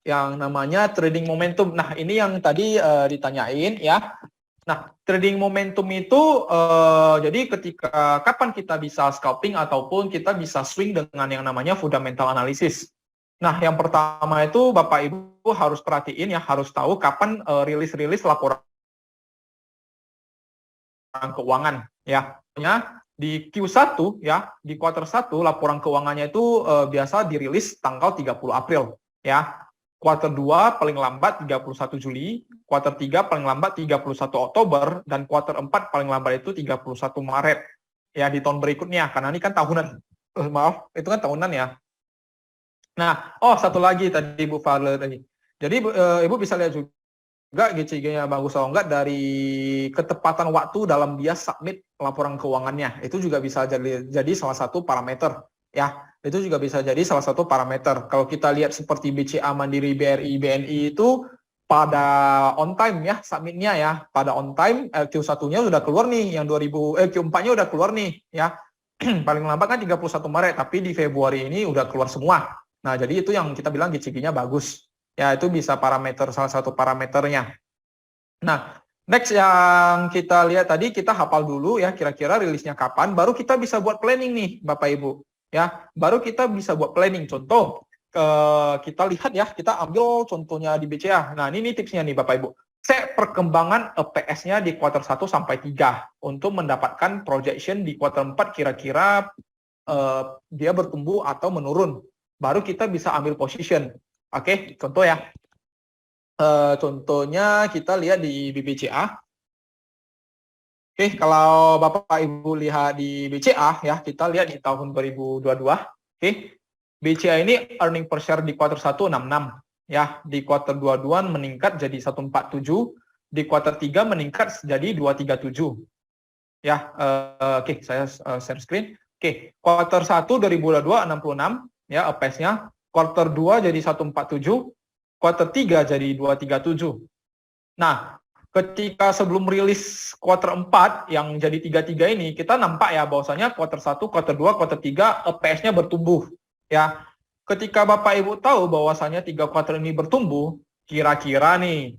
yang namanya trading momentum. Nah, ini yang tadi ditanyain ya. Nah, trading momentum itu jadi ketika kapan kita bisa scalping ataupun kita bisa swing dengan yang namanya fundamental analysis. Nah, yang pertama itu Bapak Ibu harus perhatiin ya, harus tahu kapan rilis-rilis laporan keuangan ya. Di Q1 ya, di kuartal 1 laporan keuangannya itu biasa dirilis tanggal 30 April ya. Kuartal 2 paling lambat 31 Juli, kuartal 3 paling lambat 31 Oktober, dan kuartal 4 paling lambat itu 31 Maret ya di tahun berikutnya, karena ini kan tahunan. Maaf, itu kan tahunan ya. Nah, satu lagi tadi Bu Fadle tadi. Jadi Ibu bisa lihat juga GCG-nya bagus atau enggak dari ketepatan waktu dalam dia submit laporan keuangannya. Itu juga bisa jadi salah satu parameter ya. Itu juga bisa jadi salah satu parameter. Kalau kita lihat seperti BCA, Mandiri, BRI, BNI itu pada on time ya, submitnya ya, pada on time. Q1-nya sudah keluar nih, yang Q4-nya udah keluar nih ya. Paling lambat kan 31 Maret, tapi di Februari ini udah keluar semua. Nah, jadi itu yang kita bilang GCG-nya bagus. Ya, itu bisa parameter, salah satu parameternya. Nah, next yang kita lihat tadi, kita hafal dulu ya, kira-kira rilisnya kapan, baru kita bisa buat planning nih, Bapak Ibu. Ya, baru kita bisa buat planning. Contoh, kita lihat ya, kita ambil contohnya di BCA. Nah, ini tipsnya nih Bapak Ibu. Cek perkembangan EPS-nya di kuartal 1 sampai 3 untuk mendapatkan projection di kuartal 4 kira-kira dia bertumbuh atau menurun. Baru kita bisa ambil position. Oke, contoh ya. Contohnya kita lihat di BBCA. Oke, kalau Bapak Ibu lihat di BCA ya, kita lihat di tahun 2022. Oke, BCA ini earning per share di kuartal 1 66 ya, di kuartal 22 meningkat jadi 147, di kuartal 3 meningkat jadi 237. Ya, oke, saya share screen. Oke, kuartal 1 2022 66 ya EPS-nya, kuartal 2 jadi 147, kuartal 3 jadi 237. Nah, ketika sebelum rilis kuartal 4 yang jadi 33 ini, kita nampak ya bahwasanya kuartal 1, kuartal 2, kuartal 3 EPS-nya bertumbuh. Ya, ketika Bapak Ibu tahu bahwasanya 3 kuartal ini bertumbuh, kira-kira nih,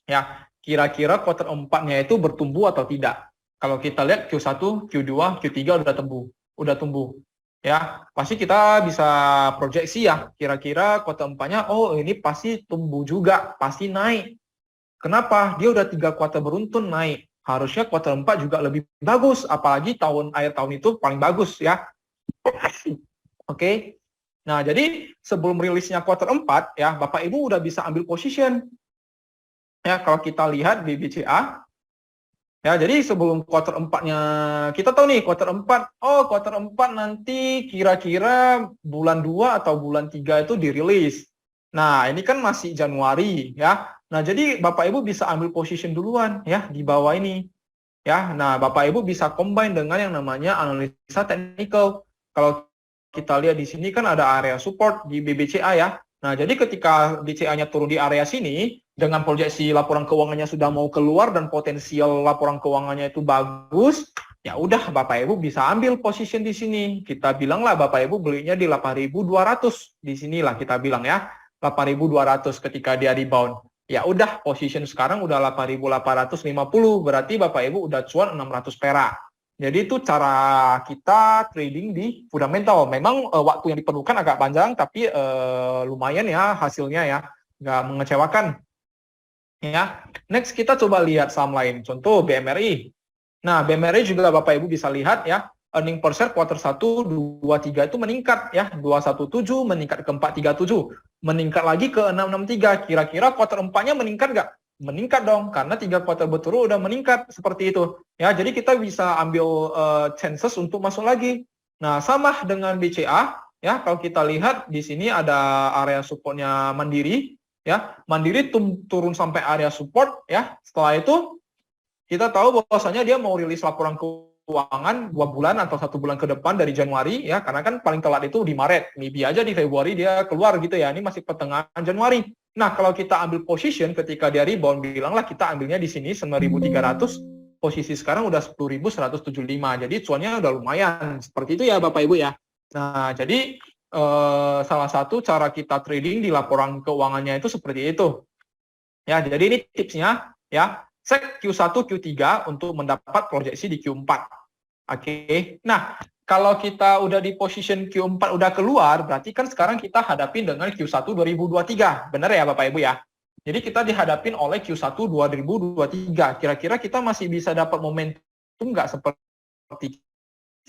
ya, kira-kira kuartal 4-nya itu bertumbuh atau tidak. Kalau kita lihat Q1, Q2, Q3 udah tumbuh. Ya, pasti kita bisa proyeksi ya, kira-kira kuartal 4-nya, ini pasti tumbuh juga, pasti naik. Kenapa? Dia udah 3 kuartal beruntun naik. Harusnya kuartal 4 juga lebih bagus, apalagi akhir tahun itu paling bagus ya. Oke. Nah, jadi sebelum rilisnya kuartal 4 ya, Bapak Ibu udah bisa ambil position. Ya, kalau kita lihat di BCA ya, jadi sebelum kuartal 4-nya kita tahu nih kuartal 4, kuartal 4 nanti kira-kira bulan 2 atau bulan 3 itu dirilis. Nah, ini kan masih Januari ya. Nah, jadi Bapak Ibu bisa ambil position duluan ya di bawah ini. Ya, nah Bapak Ibu bisa combine dengan yang namanya analisa teknikal. Kalau kita lihat di sini kan ada area support di BBCA ya. Nah, jadi ketika BCA-nya turun di area sini, dengan proyeksi laporan keuangannya sudah mau keluar dan potensial laporan keuangannya itu bagus, ya udah Bapak Ibu bisa ambil position di sini. Kita bilang lah Bapak Ibu belinya di 8.200. Di sinilah kita bilang ya, 8.200 ketika dia rebound. Ya udah, position sekarang udah 8.850, berarti Bapak Ibu udah cuan 600 perak. Jadi itu cara kita trading di fundamental. Memang waktu yang diperlukan agak panjang, tapi lumayan ya hasilnya ya, nggak mengecewakan. Ya, next kita coba lihat saham lain. Contoh BMRI. Nah, BMRI juga Bapak Ibu bisa lihat ya, earning per share kuartal 1, 2, 3 itu meningkat ya, 217 meningkat ke 437, meningkat lagi ke 663. Kira-kira kuartal 4-nya meningkat nggak? Meningkat dong, karena 3 kuartal berturut udah meningkat seperti itu. Ya, jadi kita bisa ambil chances untuk masuk lagi. Nah, sama dengan BCA ya, kalau kita lihat di sini ada area supportnya Mandiri ya. Mandiri turun sampai area support ya. Setelah itu kita tahu bahwasanya dia mau rilis laporan keuangan 2 bulan atau 1 bulan ke depan dari Januari ya, karena kan paling telat itu di Maret. Maybe aja di Februari dia keluar gitu ya. Ini masih pertengahan Januari. Nah, kalau kita ambil position ketika dia rebound, bilanglah kita ambilnya di sini 9.300, posisi sekarang udah 10.175. Jadi cuannya udah lumayan. Seperti itu ya Bapak Ibu ya. Nah, jadi salah satu cara kita trading di laporan keuangannya itu seperti itu. Ya, jadi ini tipsnya ya. Cek Q1, Q3 untuk mendapat proyeksi di Q4. Oke. Nah, kalau kita udah di position Q4 udah keluar, berarti kan sekarang kita hadapin dengan Q1 2023. Benar ya Bapak Ibu ya? Jadi kita dihadapin oleh Q1 2023. Kira-kira kita masih bisa dapat momentum nggak seperti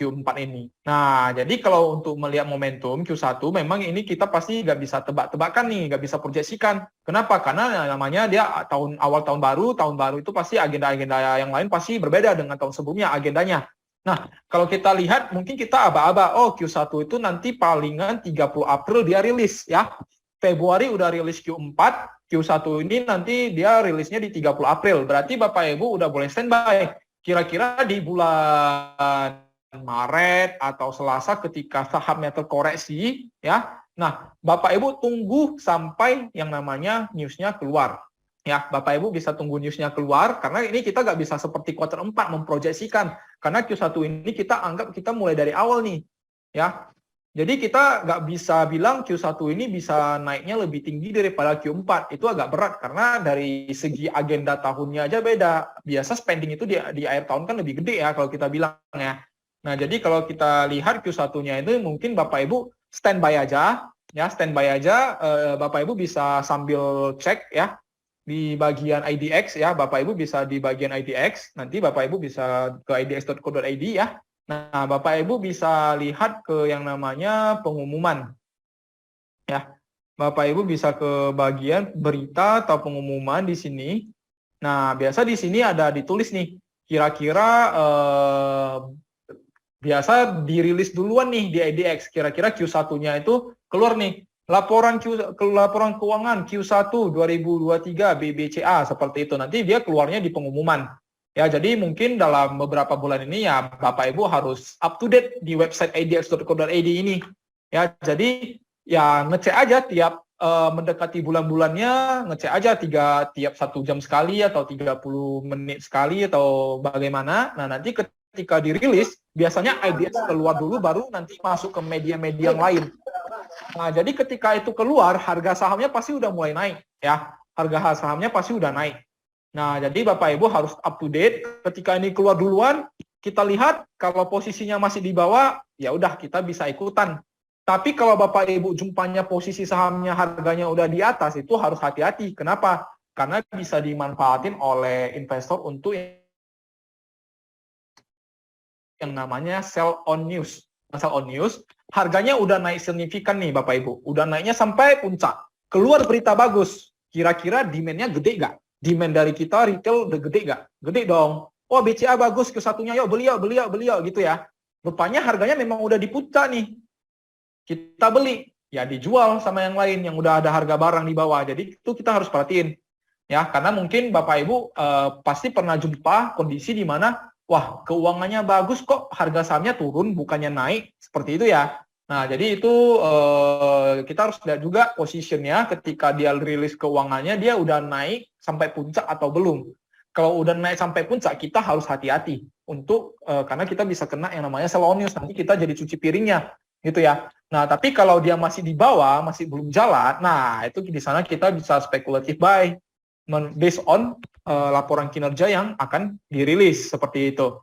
Q4 ini? Nah, jadi kalau untuk melihat momentum Q1, memang ini kita pasti nggak bisa tebak-tebakan nih, nggak bisa proyeksikan. Kenapa? Karena namanya dia awal tahun baru itu pasti agenda-agenda yang lain pasti berbeda dengan tahun sebelumnya agendanya. Nah, kalau kita lihat mungkin kita aba-aba, oh Q1 itu nanti palingan 30 April dia rilis ya. Februari udah rilis Q4, Q1 ini nanti dia rilisnya di 30 April. Berarti Bapak Ibu udah boleh standby. Kira-kira di bulan Maret atau Selasa ketika sahamnya terkoreksi ya. Nah, Bapak Ibu tunggu sampai yang namanya newsnya keluar. Ya, Bapak Ibu bisa tunggu newsnya keluar, karena ini kita nggak bisa seperti kuartal 4 memproyeksikan, karena Q1 ini kita anggap kita mulai dari awal nih, ya. Jadi kita nggak bisa bilang Q1 ini bisa naiknya lebih tinggi daripada Q4, itu agak berat, karena dari segi agenda tahunnya aja beda. Biasa spending itu di akhir tahun kan lebih gede ya, kalau kita bilang ya. Nah, jadi kalau kita lihat Q1-nya itu mungkin Bapak Ibu standby aja, ya, standby aja, Bapak Ibu bisa sambil cek ya, di bagian IDX ya, Bapak Ibu bisa di bagian IDX, nanti Bapak Ibu bisa ke idx.co.id ya. Nah, Bapak Ibu bisa lihat ke yang namanya pengumuman. Ya. Bapak Ibu bisa ke bagian berita atau pengumuman di sini. Nah, biasa di sini ada ditulis nih, kira-kira biasa dirilis duluan nih di IDX, kira-kira Q1-nya itu keluar nih. Laporan keuangan Q1 2023 BBCA seperti itu. Nanti dia keluarnya di pengumuman. Ya, jadi mungkin dalam beberapa bulan ini ya Bapak Ibu harus up to date di website idx.co.id ini. Ya, jadi ya ngecek aja tiap mendekati bulan-bulannya, ngecek aja tiap 1 jam sekali atau 30 menit sekali atau bagaimana. Nah, nanti ketika dirilis biasanya IDX keluar dulu baru nanti masuk ke media-media yang lain. Nah, jadi ketika itu keluar, harga sahamnya pasti udah mulai naik, ya. Harga sahamnya pasti udah naik. Nah, jadi Bapak Ibu harus up to date. Ketika ini keluar duluan, kita lihat kalau posisinya masih di bawah, ya udah kita bisa ikutan. Tapi kalau Bapak Ibu jumpanya posisi sahamnya harganya udah di atas, itu harus hati-hati. Kenapa? Karena bisa dimanfaatin oleh investor untuk yang namanya sell on news. Sell on news, harganya udah naik signifikan nih Bapak Ibu. Udah naiknya sampai puncak. Keluar berita bagus. Kira-kira demand-nya gede nggak? Demand dari kita retail udah gede nggak? Gede dong. Oh, BCA bagus, Q1-nya yuk beli gitu ya. Rupanya harganya memang udah di puncak nih. Kita beli. Ya dijual sama yang lain yang udah ada harga barang di bawah. Jadi itu kita harus perhatiin. Ya, karena mungkin Bapak Ibu pasti pernah jumpa kondisi di mana wah, keuangannya bagus kok harga sahamnya turun bukannya naik, seperti itu ya. Nah, jadi itu kita harus lihat juga positionnya ketika dia rilis keuangannya, dia udah naik sampai puncak atau belum. Kalau udah naik sampai puncak, kita harus hati-hati untuk karena kita bisa kena yang namanya sell on news, nanti kita jadi cuci piringnya, gitu ya. Nah, tapi kalau dia masih di bawah, masih belum jalan, nah itu di sana kita bisa speculative buy based on laporan kinerja yang akan dirilis seperti itu.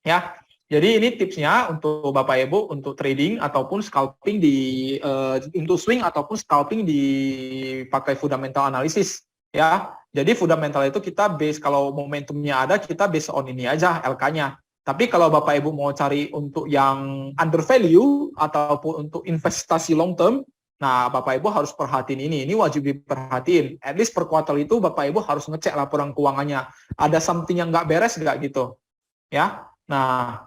Ya. Jadi ini tipsnya untuk Bapak Ibu untuk trading ataupun scalping untuk swing ataupun scalping dipakai fundamental analysis ya. Jadi fundamental itu kita base kalau momentumnya ada kita base on ini aja LK-nya. Tapi kalau Bapak Ibu mau cari untuk yang under value ataupun untuk investasi long term, nah Bapak Ibu harus perhatiin ini wajib diperhatiin. At least per kuartal itu Bapak Ibu harus ngecek laporan keuangannya. Ada something yang nggak beres nggak gitu, ya. Nah,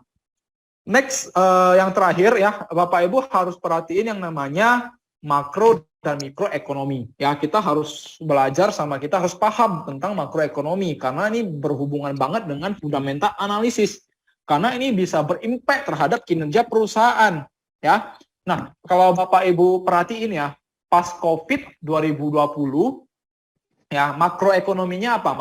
next, yang terakhir ya, Bapak Ibu harus perhatiin yang namanya makro dan mikroekonomi. Ya, kita harus belajar sama kita harus paham tentang makroekonomi karena ini berhubungan banget dengan fundamental analisis. Karena ini bisa berimpact terhadap kinerja perusahaan, ya. Nah, kalau Bapak Ibu perhatiin ya, pas COVID 2020 ya, makroekonominya apa?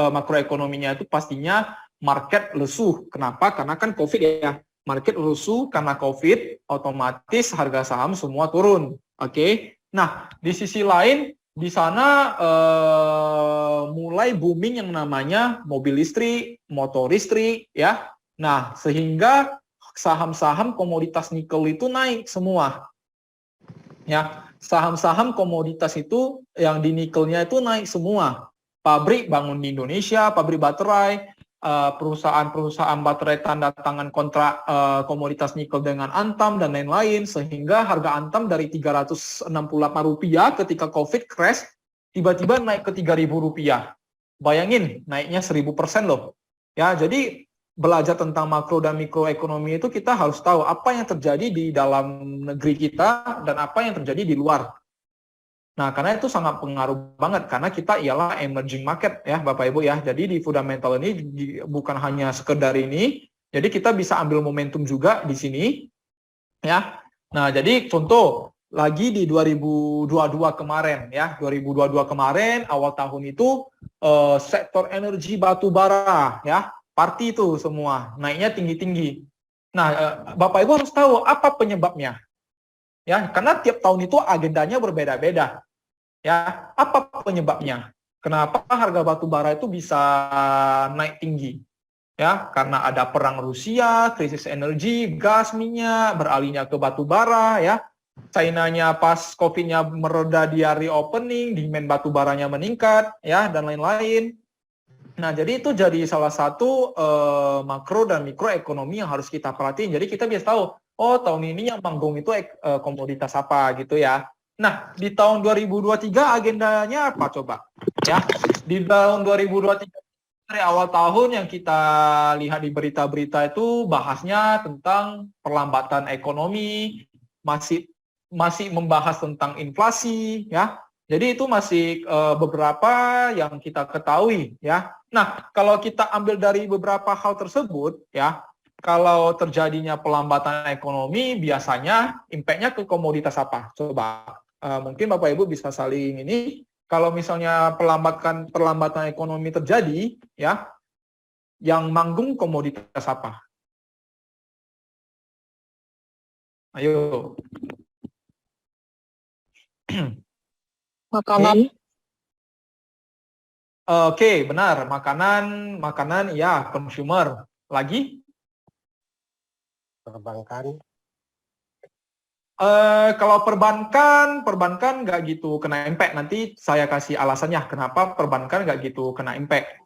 Makroekonominya itu pastinya market lesu. Kenapa? Karena kan COVID ya. Market lesu karena COVID, otomatis harga saham semua turun. Oke. Nah, di sisi lain, di sana mulai booming yang namanya mobil listrik, motor listrik, ya. Nah, sehingga saham-saham komoditas nikel itu naik semua. Ya, saham-saham komoditas itu yang di nikelnya itu naik semua. Pabrik bangun di Indonesia, pabrik baterai, perusahaan-perusahaan baterai tanda tangan kontrak komoditas nikel dengan Antam dan lain-lain, sehingga harga Antam dari Rp368 ketika COVID crash, tiba-tiba naik ke Rp3.000. Bayangin, naiknya 1000% loh. Ya, jadi belajar tentang makro dan mikroekonomi itu kita harus tahu apa yang terjadi di dalam negeri kita dan apa yang terjadi di luar. Nah, karena itu sangat pengaruh banget karena kita ialah emerging market ya Bapak Ibu ya. Jadi di fundamental ini bukan hanya sekedar ini, jadi kita bisa ambil momentum juga di sini ya. Nah, jadi contoh lagi di 2022 kemarin ya, 2022 kemarin awal tahun itu sektor energi batu bara ya, party itu semua naiknya tinggi-tinggi. Nah, Bapak Ibu harus tahu apa penyebabnya. Ya, karena tiap tahun itu agendanya berbeda-beda. Ya, apa penyebabnya? Kenapa harga batu bara itu bisa naik tinggi? Ya, karena ada perang Rusia, krisis energi, gas, minyak, beralihnya ke batu bara, ya. China-nya pas COVID-nya mereda dia reopening, demand batu baranya meningkat, ya, dan lain-lain. Nah, jadi itu jadi salah satu makro dan mikroekonomi yang harus kita perhatiin. Jadi kita bisa tahu, oh tahun ini yang manggung itu komoditas apa gitu ya. Nah, di tahun 2023 agendanya apa coba? Ya, di tahun 2023 dari awal tahun yang kita lihat di berita-berita itu bahasnya tentang perlambatan ekonomi, masih membahas tentang inflasi, ya. Jadi itu masih beberapa yang kita ketahui, ya. Nah, kalau kita ambil dari beberapa hal tersebut, ya, kalau terjadinya pelambatan ekonomi, biasanya impact-nya ke komoditas apa? Coba, mungkin Bapak Ibu bisa saling ini. Kalau misalnya perlambatan ekonomi terjadi, ya, yang manggung komoditas apa? Ayo. Makanan. Oke, benar. Makanan, ya, consumer. Lagi? Perbankan. Kalau perbankan nggak gitu kena impact. Nanti saya kasih alasannya kenapa perbankan nggak gitu kena impact.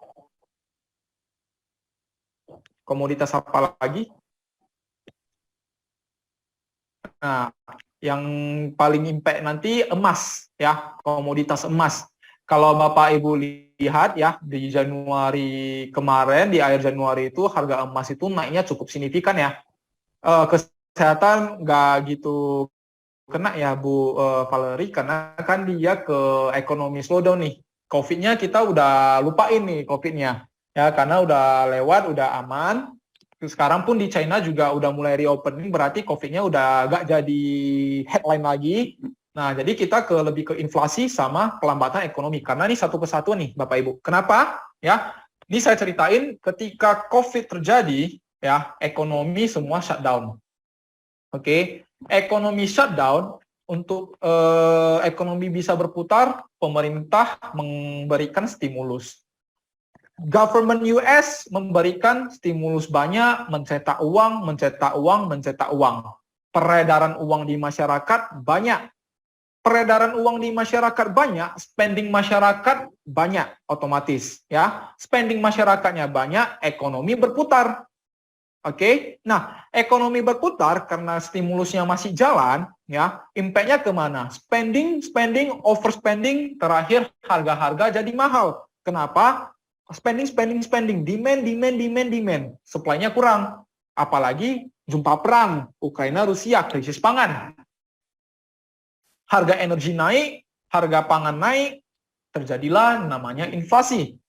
Komoditas apa lagi? Nah, yang paling impact nanti emas, ya, komoditas emas. Kalau Bapak Ibu lihat ya, di Januari kemarin, di akhir Januari itu harga emas itu naiknya cukup signifikan ya. Kesehatan nggak gitu kena ya Bu Valerie, karena kan dia ke ekonomi slowdown nih. COVID-nya kita udah lupain nih COVID-nya. Ya, karena udah lewat, udah aman. Sekarang pun di China juga udah mulai reopening, berarti COVID-nya udah gak jadi headline lagi. Nah, jadi kita lebih ke inflasi sama pelambatan ekonomi. Karena ini satu kesatuan nih, Bapak Ibu. Kenapa? Ya, ini saya ceritain ketika COVID terjadi, ya, ekonomi semua shutdown. Oke, ekonomi shutdown, untuk ekonomi bisa berputar, pemerintah memberikan stimulus. Government US memberikan stimulus banyak, mencetak uang, mencetak uang, mencetak uang. Peredaran uang di masyarakat banyak. Peredaran uang di masyarakat banyak, spending masyarakat banyak otomatis, ya. Spending masyarakatnya banyak, ekonomi berputar. Oke. Nah, ekonomi berputar karena stimulusnya masih jalan, ya. Impact-nya kemana? Spending, overspending, terakhir harga-harga jadi mahal. Kenapa? Spending, demand, supply-nya kurang. Apalagi jumpa perang, Ukraina, Rusia, krisis pangan. Harga energi naik, harga pangan naik, terjadilah namanya inflasi.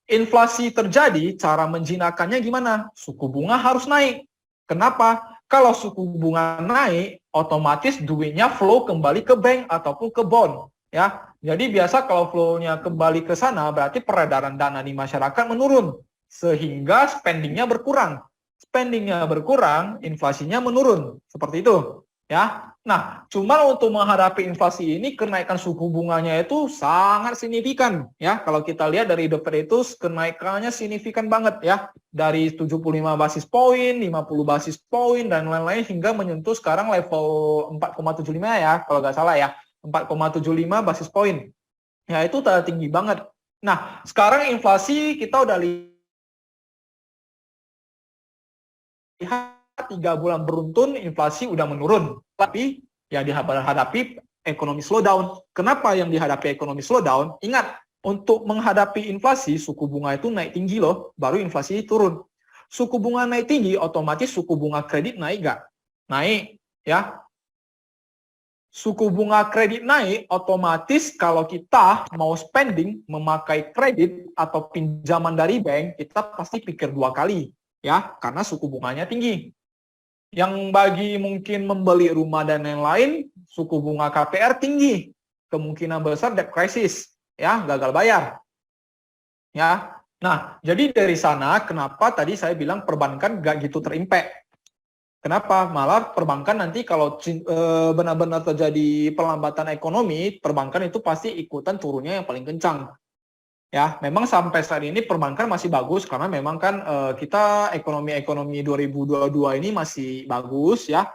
Inflasi terjadi, cara menjinakkannya gimana? Suku bunga harus naik. Kenapa? Kalau suku bunga naik, otomatis duitnya flow kembali ke bank ataupun ke bond. Ya, jadi biasa kalau flow-nya kembali ke sana, berarti peredaran dana di masyarakat menurun, sehingga spending-nya berkurang. Spending-nya berkurang, inflasinya menurun, seperti itu. Ya, nah, cuma untuk menghadapi inflasi ini, kenaikan suku bunganya itu sangat signifikan. Ya, kalau kita lihat dari The Fed itu kenaikannya signifikan banget ya, dari 75 basis poin, 50 basis poin dan lain-lain hingga menyentuh sekarang level 4,75 ya, kalau nggak salah ya. 4,75 basis poin. Ya, itu tinggi banget. Nah, sekarang inflasi kita udah lihat 3 bulan beruntun, inflasi udah menurun. Tapi yang dihadapi ekonomi slowdown. Kenapa yang dihadapi ekonomi slowdown? Ingat, untuk menghadapi inflasi, suku bunga itu naik tinggi loh, baru inflasi turun. Suku bunga naik tinggi, otomatis suku bunga kredit naik nggak? Naik, ya. Suku bunga kredit naik, otomatis kalau kita mau spending, memakai kredit atau pinjaman dari bank, kita pasti pikir 2 kali, ya, karena suku bunganya tinggi. Yang bagi mungkin membeli rumah dan lain-lain, suku bunga KPR tinggi, kemungkinan besar debt crisis, ya, gagal bayar. Ya, nah, jadi dari sana kenapa tadi saya bilang perbankan gak gitu terimpact. Kenapa? Malah perbankan nanti kalau benar-benar terjadi pelambatan ekonomi, perbankan itu pasti ikutan turunnya yang paling kencang. Ya, memang sampai saat ini perbankan masih bagus karena memang kan kita ekonomi 2022 ini masih bagus ya.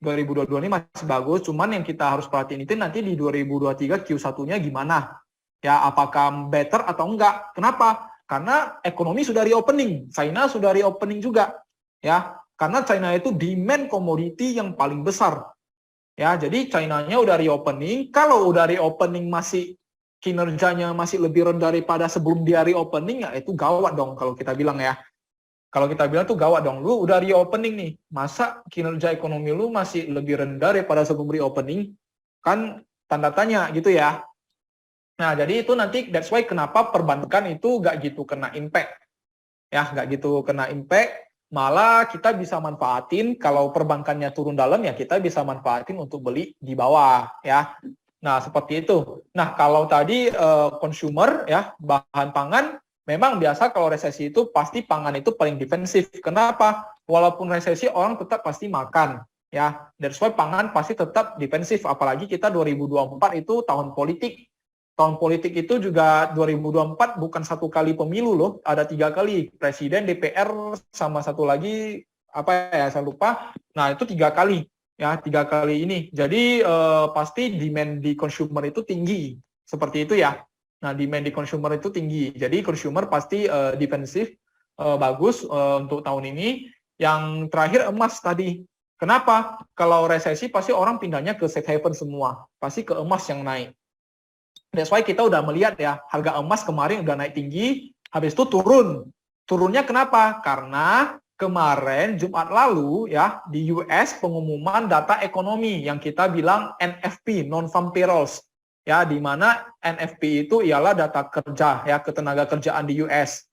2022 ini masih bagus, cuman yang kita harus perhatiin itu nanti di 2023 Q1-nya gimana. Ya, apakah better atau enggak? Kenapa? Karena ekonomi sudah reopening, China sudah reopening juga. Ya, karena China itu demand komoditi yang paling besar. Ya, jadi China-nya udah reopening. Kalau udah reopening masih kinerjanya masih lebih rendah daripada sebelum dia reopening, ya itu gawat dong kalau kita bilang ya. Kalau kita bilang tuh gawat dong. Lu udah reopening nih, masa kinerja ekonomi lu masih lebih rendah daripada sebelum reopening? Kan tanda tanya gitu ya. Nah, jadi itu nanti that's why kenapa perbankan itu gak gitu kena impact. Ya, gak gitu kena impact. Malah kita bisa manfaatin kalau perbankannya turun dalam ya kita bisa manfaatin untuk beli di bawah ya. Nah, seperti itu. Nah, kalau tadi consumer ya, bahan pangan memang biasa kalau resesi itu pasti pangan itu paling defensif. Kenapa? Walaupun resesi orang tetap pasti makan ya. That's why pangan pasti tetap defensif apalagi kita 2024 itu tahun politik. Tahun politik itu juga 2024 bukan 1 kali pemilu loh, ada 3 kali, presiden, DPR, sama satu lagi apa ya saya lupa. Nah itu 3 kali ya, 3 kali ini. Jadi pasti demand di consumer itu tinggi, seperti itu ya. Nah demand di consumer itu tinggi, jadi consumer pasti defensif bagus untuk tahun ini. Yang terakhir emas tadi. Kenapa? Kalau resesi pasti orang pindahnya ke safe haven semua, pasti ke emas yang naik. That's why kita udah melihat ya, harga emas kemarin udah naik tinggi, habis itu turun. Turunnya kenapa? Karena kemarin Jumat lalu ya di US pengumuman data ekonomi yang kita bilang NFP, non-farm payrolls. Ya, di mana NFP itu ialah data kerja ya, ketenaga kerjaan di US.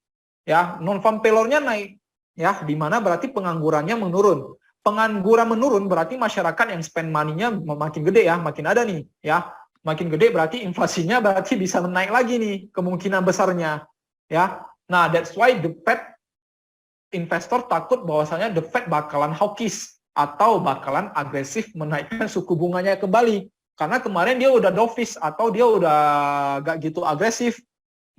Ya, non-farm payroll-nya naik. ya, di mana berarti penganggurannya menurun. Pengangguran menurun berarti masyarakat yang spend money-nya makin gede ya, makin ada nih ya. Makin gede berarti inflasinya berarti bisa naik lagi nih kemungkinan besarnya ya. Nah, that's why the Fed investor takut bahwasanya the Fed bakalan hawkish atau bakalan agresif menaikkan suku bunganya kembali. Karena kemarin dia udah dovish atau dia udah gak gitu agresif.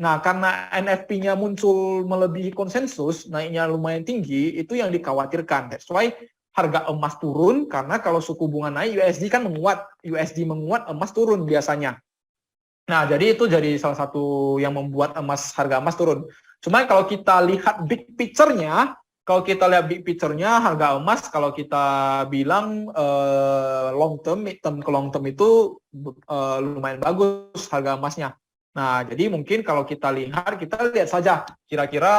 Nah, karena NFP-nya muncul melebihi konsensus, naiknya lumayan tinggi, itu yang dikhawatirkan. That's why harga emas turun, karena kalau suku bunga naik, USD kan menguat. USD menguat, emas turun biasanya. Nah, jadi itu jadi salah satu yang membuat harga emas turun. Cuma kalau kita lihat big picture-nya, harga emas kalau kita bilang long term, mid term ke long term itu lumayan bagus harga emasnya. Nah, jadi mungkin kalau kita lihat saja kira-kira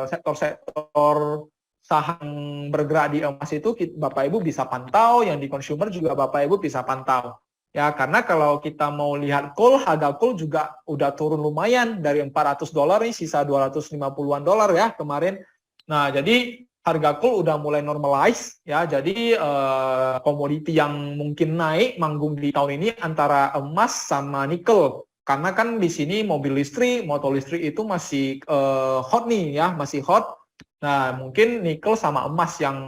sektor-sektor saham bergerak di emas itu Bapak Ibu bisa pantau, yang di consumer juga Bapak Ibu bisa pantau. Ya, karena kalau kita mau lihat harga coal juga udah turun lumayan dari $400 nih, sisa $250-an ya kemarin. Nah, jadi harga coal udah mulai normalize ya. Jadi komoditi yang mungkin naik manggung di tahun ini antara emas sama nikel. Karena kan di sini motor listrik itu masih hot nih ya, masih hot. Nah, mungkin nikel sama emas yang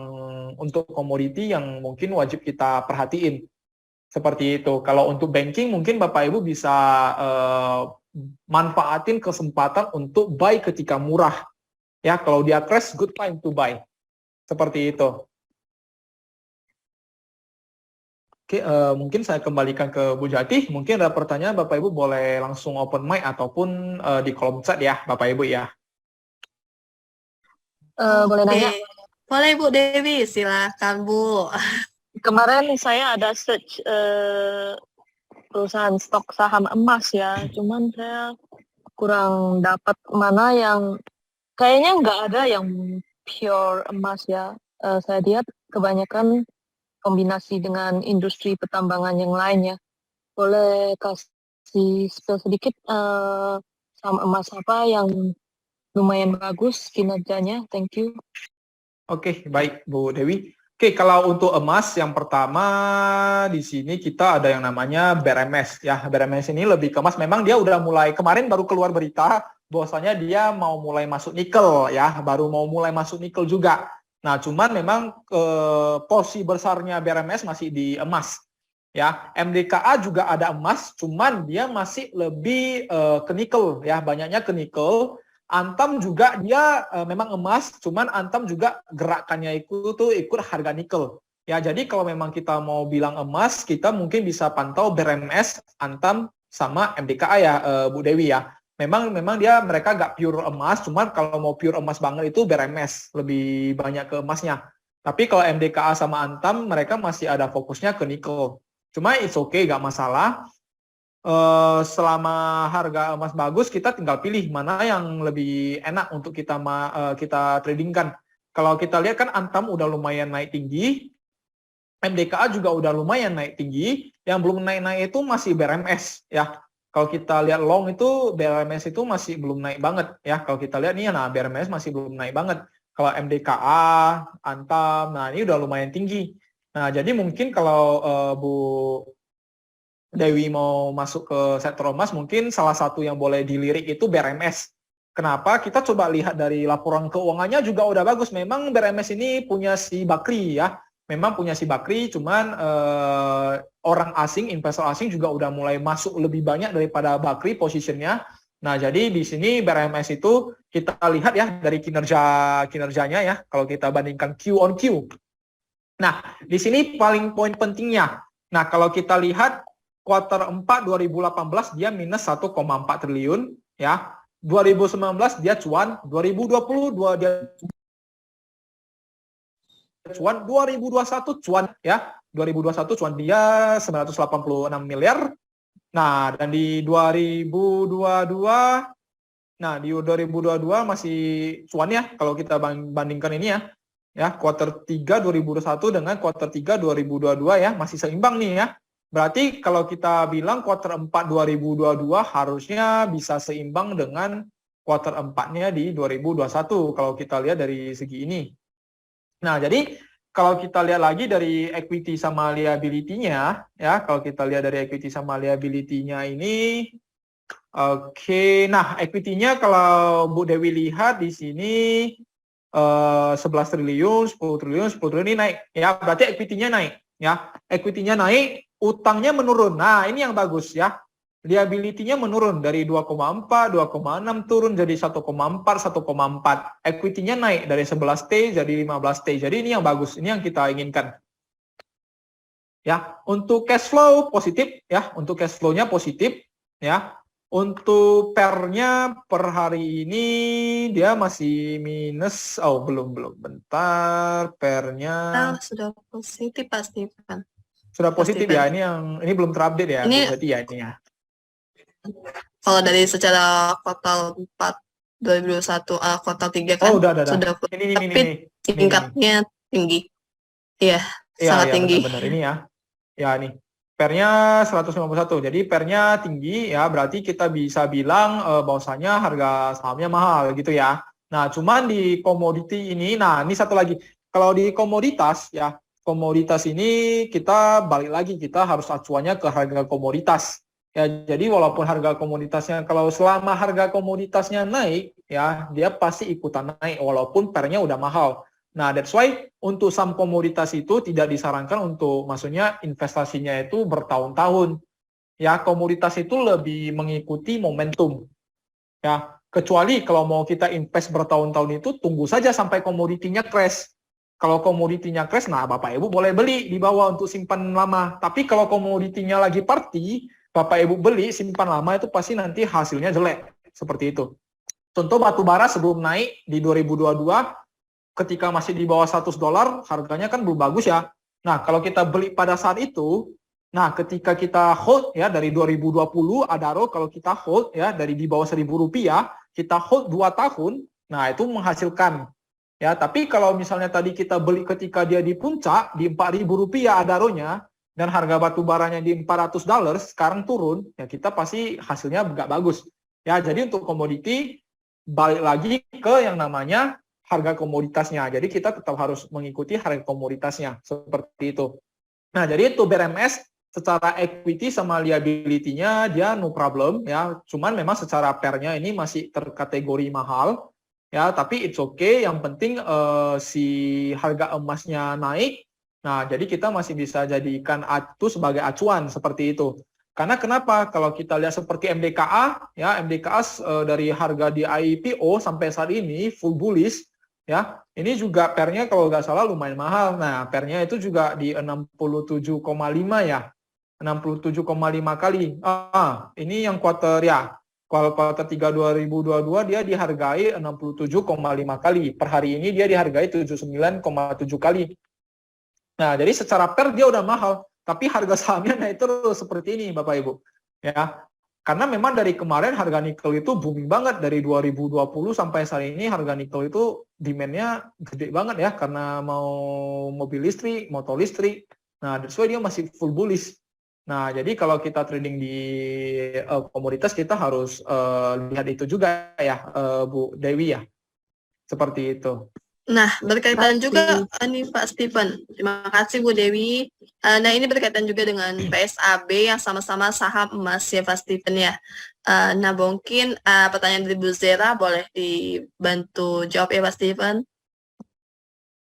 untuk komoditi yang mungkin wajib kita perhatiin. Seperti itu. Kalau untuk banking mungkin Bapak Ibu bisa manfaatin kesempatan untuk buy ketika murah. Ya, kalau dia crash, good time to buy. Seperti itu. Oke, mungkin saya kembalikan ke Bu Jati. Mungkin ada pertanyaan, Bapak Ibu boleh langsung open mic ataupun di kolom chat ya, Bapak Ibu ya. Boleh nanya? Boleh Bu Dewi, silakan Bu. Kemarin saya ada search perusahaan stok saham emas ya, cuman saya kurang dapat mana yang kayaknya nggak ada yang pure emas ya. Saya lihat kebanyakan kombinasi dengan industri pertambangan yang lainnya. Boleh kasih spill sedikit saham emas apa yang lumayan bagus kinerjanya? Thank you. Oke, baik Bu Dewi. Oke, kalau untuk emas yang pertama di sini kita ada yang namanya BRMS ya. BRMS ini lebih ke emas. Memang dia udah mulai kemarin baru keluar berita bahwasanya dia mau mulai masuk nikel ya, baru mau mulai masuk nikel juga. Nah, cuman memang porsi besarnya BRMS masih di emas. Ya, MDKA juga ada emas, cuman dia masih lebih ke nikel ya, banyaknya ke nikel. Antam juga dia memang emas, cuman Antam juga gerakannya ikut harga nikel. Ya, jadi kalau memang kita mau bilang emas, kita mungkin bisa pantau BRMS, Antam sama MDKA ya, Bu Dewi ya. Memang mereka nggak pure emas, cuman kalau mau pure emas banget itu BRMS, lebih banyak ke emasnya. Tapi kalau MDKA sama Antam, mereka masih ada fokusnya ke nikel. Cuma it's okay, nggak masalah. Selama harga emas bagus, kita tinggal pilih mana yang lebih enak untuk kita tradingkan. Kalau kita lihat kan Antam udah lumayan naik tinggi, MDKA juga udah lumayan naik tinggi, yang belum naik-naik itu masih BRMS ya. Kalau kita lihat long itu BRMS itu masih belum naik banget ya. Kalau kita lihat nih, nah BRMS masih belum naik banget. Kalau MDKA, Antam, nah ini udah lumayan tinggi. Nah, jadi mungkin kalau Bu Dewi mau masuk ke sektor emas, mungkin salah satu yang boleh dilirik itu BRMS. Kenapa? Kita coba lihat dari laporan keuangannya juga udah bagus. Memang BRMS ini punya si Bakri ya. Memang punya si Bakri, cuman orang asing, investor asing juga udah mulai masuk lebih banyak daripada Bakri posisinya. Nah, jadi di sini BRMS itu kita lihat ya dari kinerjanya ya. Kalau kita bandingkan Q on Q. Nah, di sini paling poin pentingnya. Nah, kalau kita lihat kuartal 4 2018 dia minus 1,4 triliun ya. 2019 dia cuan, 2020 dia cuan, 2021 cuan ya. 2021 cuan dia 986 miliar. Nah, dan di 2022 masih cuan ya kalau kita bandingkan ini ya. Ya, kuartal 3 2021 dengan kuartal 3 2022 ya, masih seimbang nih ya. Berarti kalau kita bilang kuartal 4 2022 harusnya bisa seimbang dengan kuartal 4-nya di 2021 kalau kita lihat dari segi ini. Nah, jadi kalau kita lihat lagi dari equity sama liability-nya, ya, kalau kita lihat dari equity sama liability-nya ini, oke, nah equity-nya kalau Bu Dewi lihat di sini 11 triliun, 10 triliun, 10 triliun ini naik, ya, berarti equity-nya naik, ya, equity-nya naik, utangnya menurun. Nah, ini yang bagus, ya. Liability-nya menurun dari 2,4, 2,6 turun jadi 1,4, 1,4. Equity-nya naik dari 11T jadi 15T. Jadi ini yang bagus, ini yang kita inginkan. Ya, untuk cash flow positif, ya, untuk cash flow-nya positif, ya. Untuk PER-nya per hari ini dia masih minus, oh belum, bentar, PER-nya Sudah positif pasti kan. sudah positif Steven. ya, ini belum terupdate ya, Ini- berarti ya ini ya. Kalau dari secara kuartal 4 2021 kuartal 3 kan Oh, udah. sudah Ini. tapi tingkatnya tinggi. Iya, sangat Iya, tinggi. benar ini ya. Ya nih. PER-nya 151. Jadi PER-nya tinggi ya, berarti kita bisa bilang bahwasanya harga sahamnya mahal gitu ya. Nah, cuman di komoditi ini, nah ini satu lagi. Kalau di komoditas ya, komoditas ini kita balik lagi, kita harus acuannya ke harga komoditas. Ya, jadi walaupun harga komoditasnya, kalau selama harga komoditasnya naik, ya dia pasti ikutan naik walaupun PER-nya udah mahal. Nah, that's why untuk saham komoditas itu tidak disarankan untuk, maksudnya investasinya itu bertahun-tahun. Ya, komoditas itu lebih mengikuti momentum. Ya, kecuali kalau mau kita invest bertahun-tahun itu tunggu saja sampai komoditinya crash. Kalau komoditinya crash, nah Bapak Ibu boleh beli di bawah untuk simpan lama. Tapi kalau komoditinya lagi party, Bapak Ibu beli simpan lama itu pasti nanti hasilnya jelek. Seperti itu. Contoh batu bara sebelum naik di 2022, ketika masih di bawah $100, harganya kan belum bagus ya. Nah, kalau kita beli pada saat itu, nah ketika kita hold ya dari 2020 Adaro, kalau kita hold ya dari di bawah Rp1.000, kita hold 2 tahun, nah itu menghasilkan. Ya, tapi kalau misalnya tadi kita beli ketika dia di puncak di Rp4.000 Adaronya dan harga batu baranya di $400, sekarang turun, ya kita pasti hasilnya nggak bagus. Ya, jadi untuk komoditi balik lagi ke yang namanya harga komoditasnya. Jadi kita tetap harus mengikuti harga komoditasnya seperti itu. Nah, jadi itu BRMS secara equity sama liability-nya dia no problem ya. Cuman memang secara PER-nya ini masih terkategori mahal ya, tapi it's okay. Yang penting si harga emasnya naik. Nah, jadi kita masih bisa jadikan itu sebagai acuan seperti itu. Karena kenapa? Kalau kita lihat seperti MDKA ya, MDKA dari harga di IPO sampai saat ini full bullish ya. Ini juga PER-nya kalau nggak salah lumayan mahal. Nah, PER-nya itu juga di 67,5 ya. 67,5 kali. Ini yang kuartal ya. Kalau kuartal 3 2022 dia dihargai 67,5 kali. Per hari ini dia dihargai 79,7 kali. Nah, jadi secara PER dia udah mahal, tapi harga sahamnya naik terus seperti ini Bapak Ibu. Ya. Karena memang dari kemarin harga nikel itu booming banget dari 2020 sampai saat ini harga nikel itu demand-nya gede banget ya karena mau mobil listrik, motor listrik. Nah, that's why dia masih full bullish. Nah, jadi kalau kita trading di komoditas kita harus lihat itu juga ya Bu Dewi ya. Seperti itu. Nah, berkaitan juga nih Pak Stephen. Terima kasih Bu Dewi. Nah, ini berkaitan juga dengan PSAB yang sama-sama saham emas ya Pak Stephen ya. Nah, mungkin pertanyaan dari Bu Zera boleh dibantu jawab ya Pak Stephen.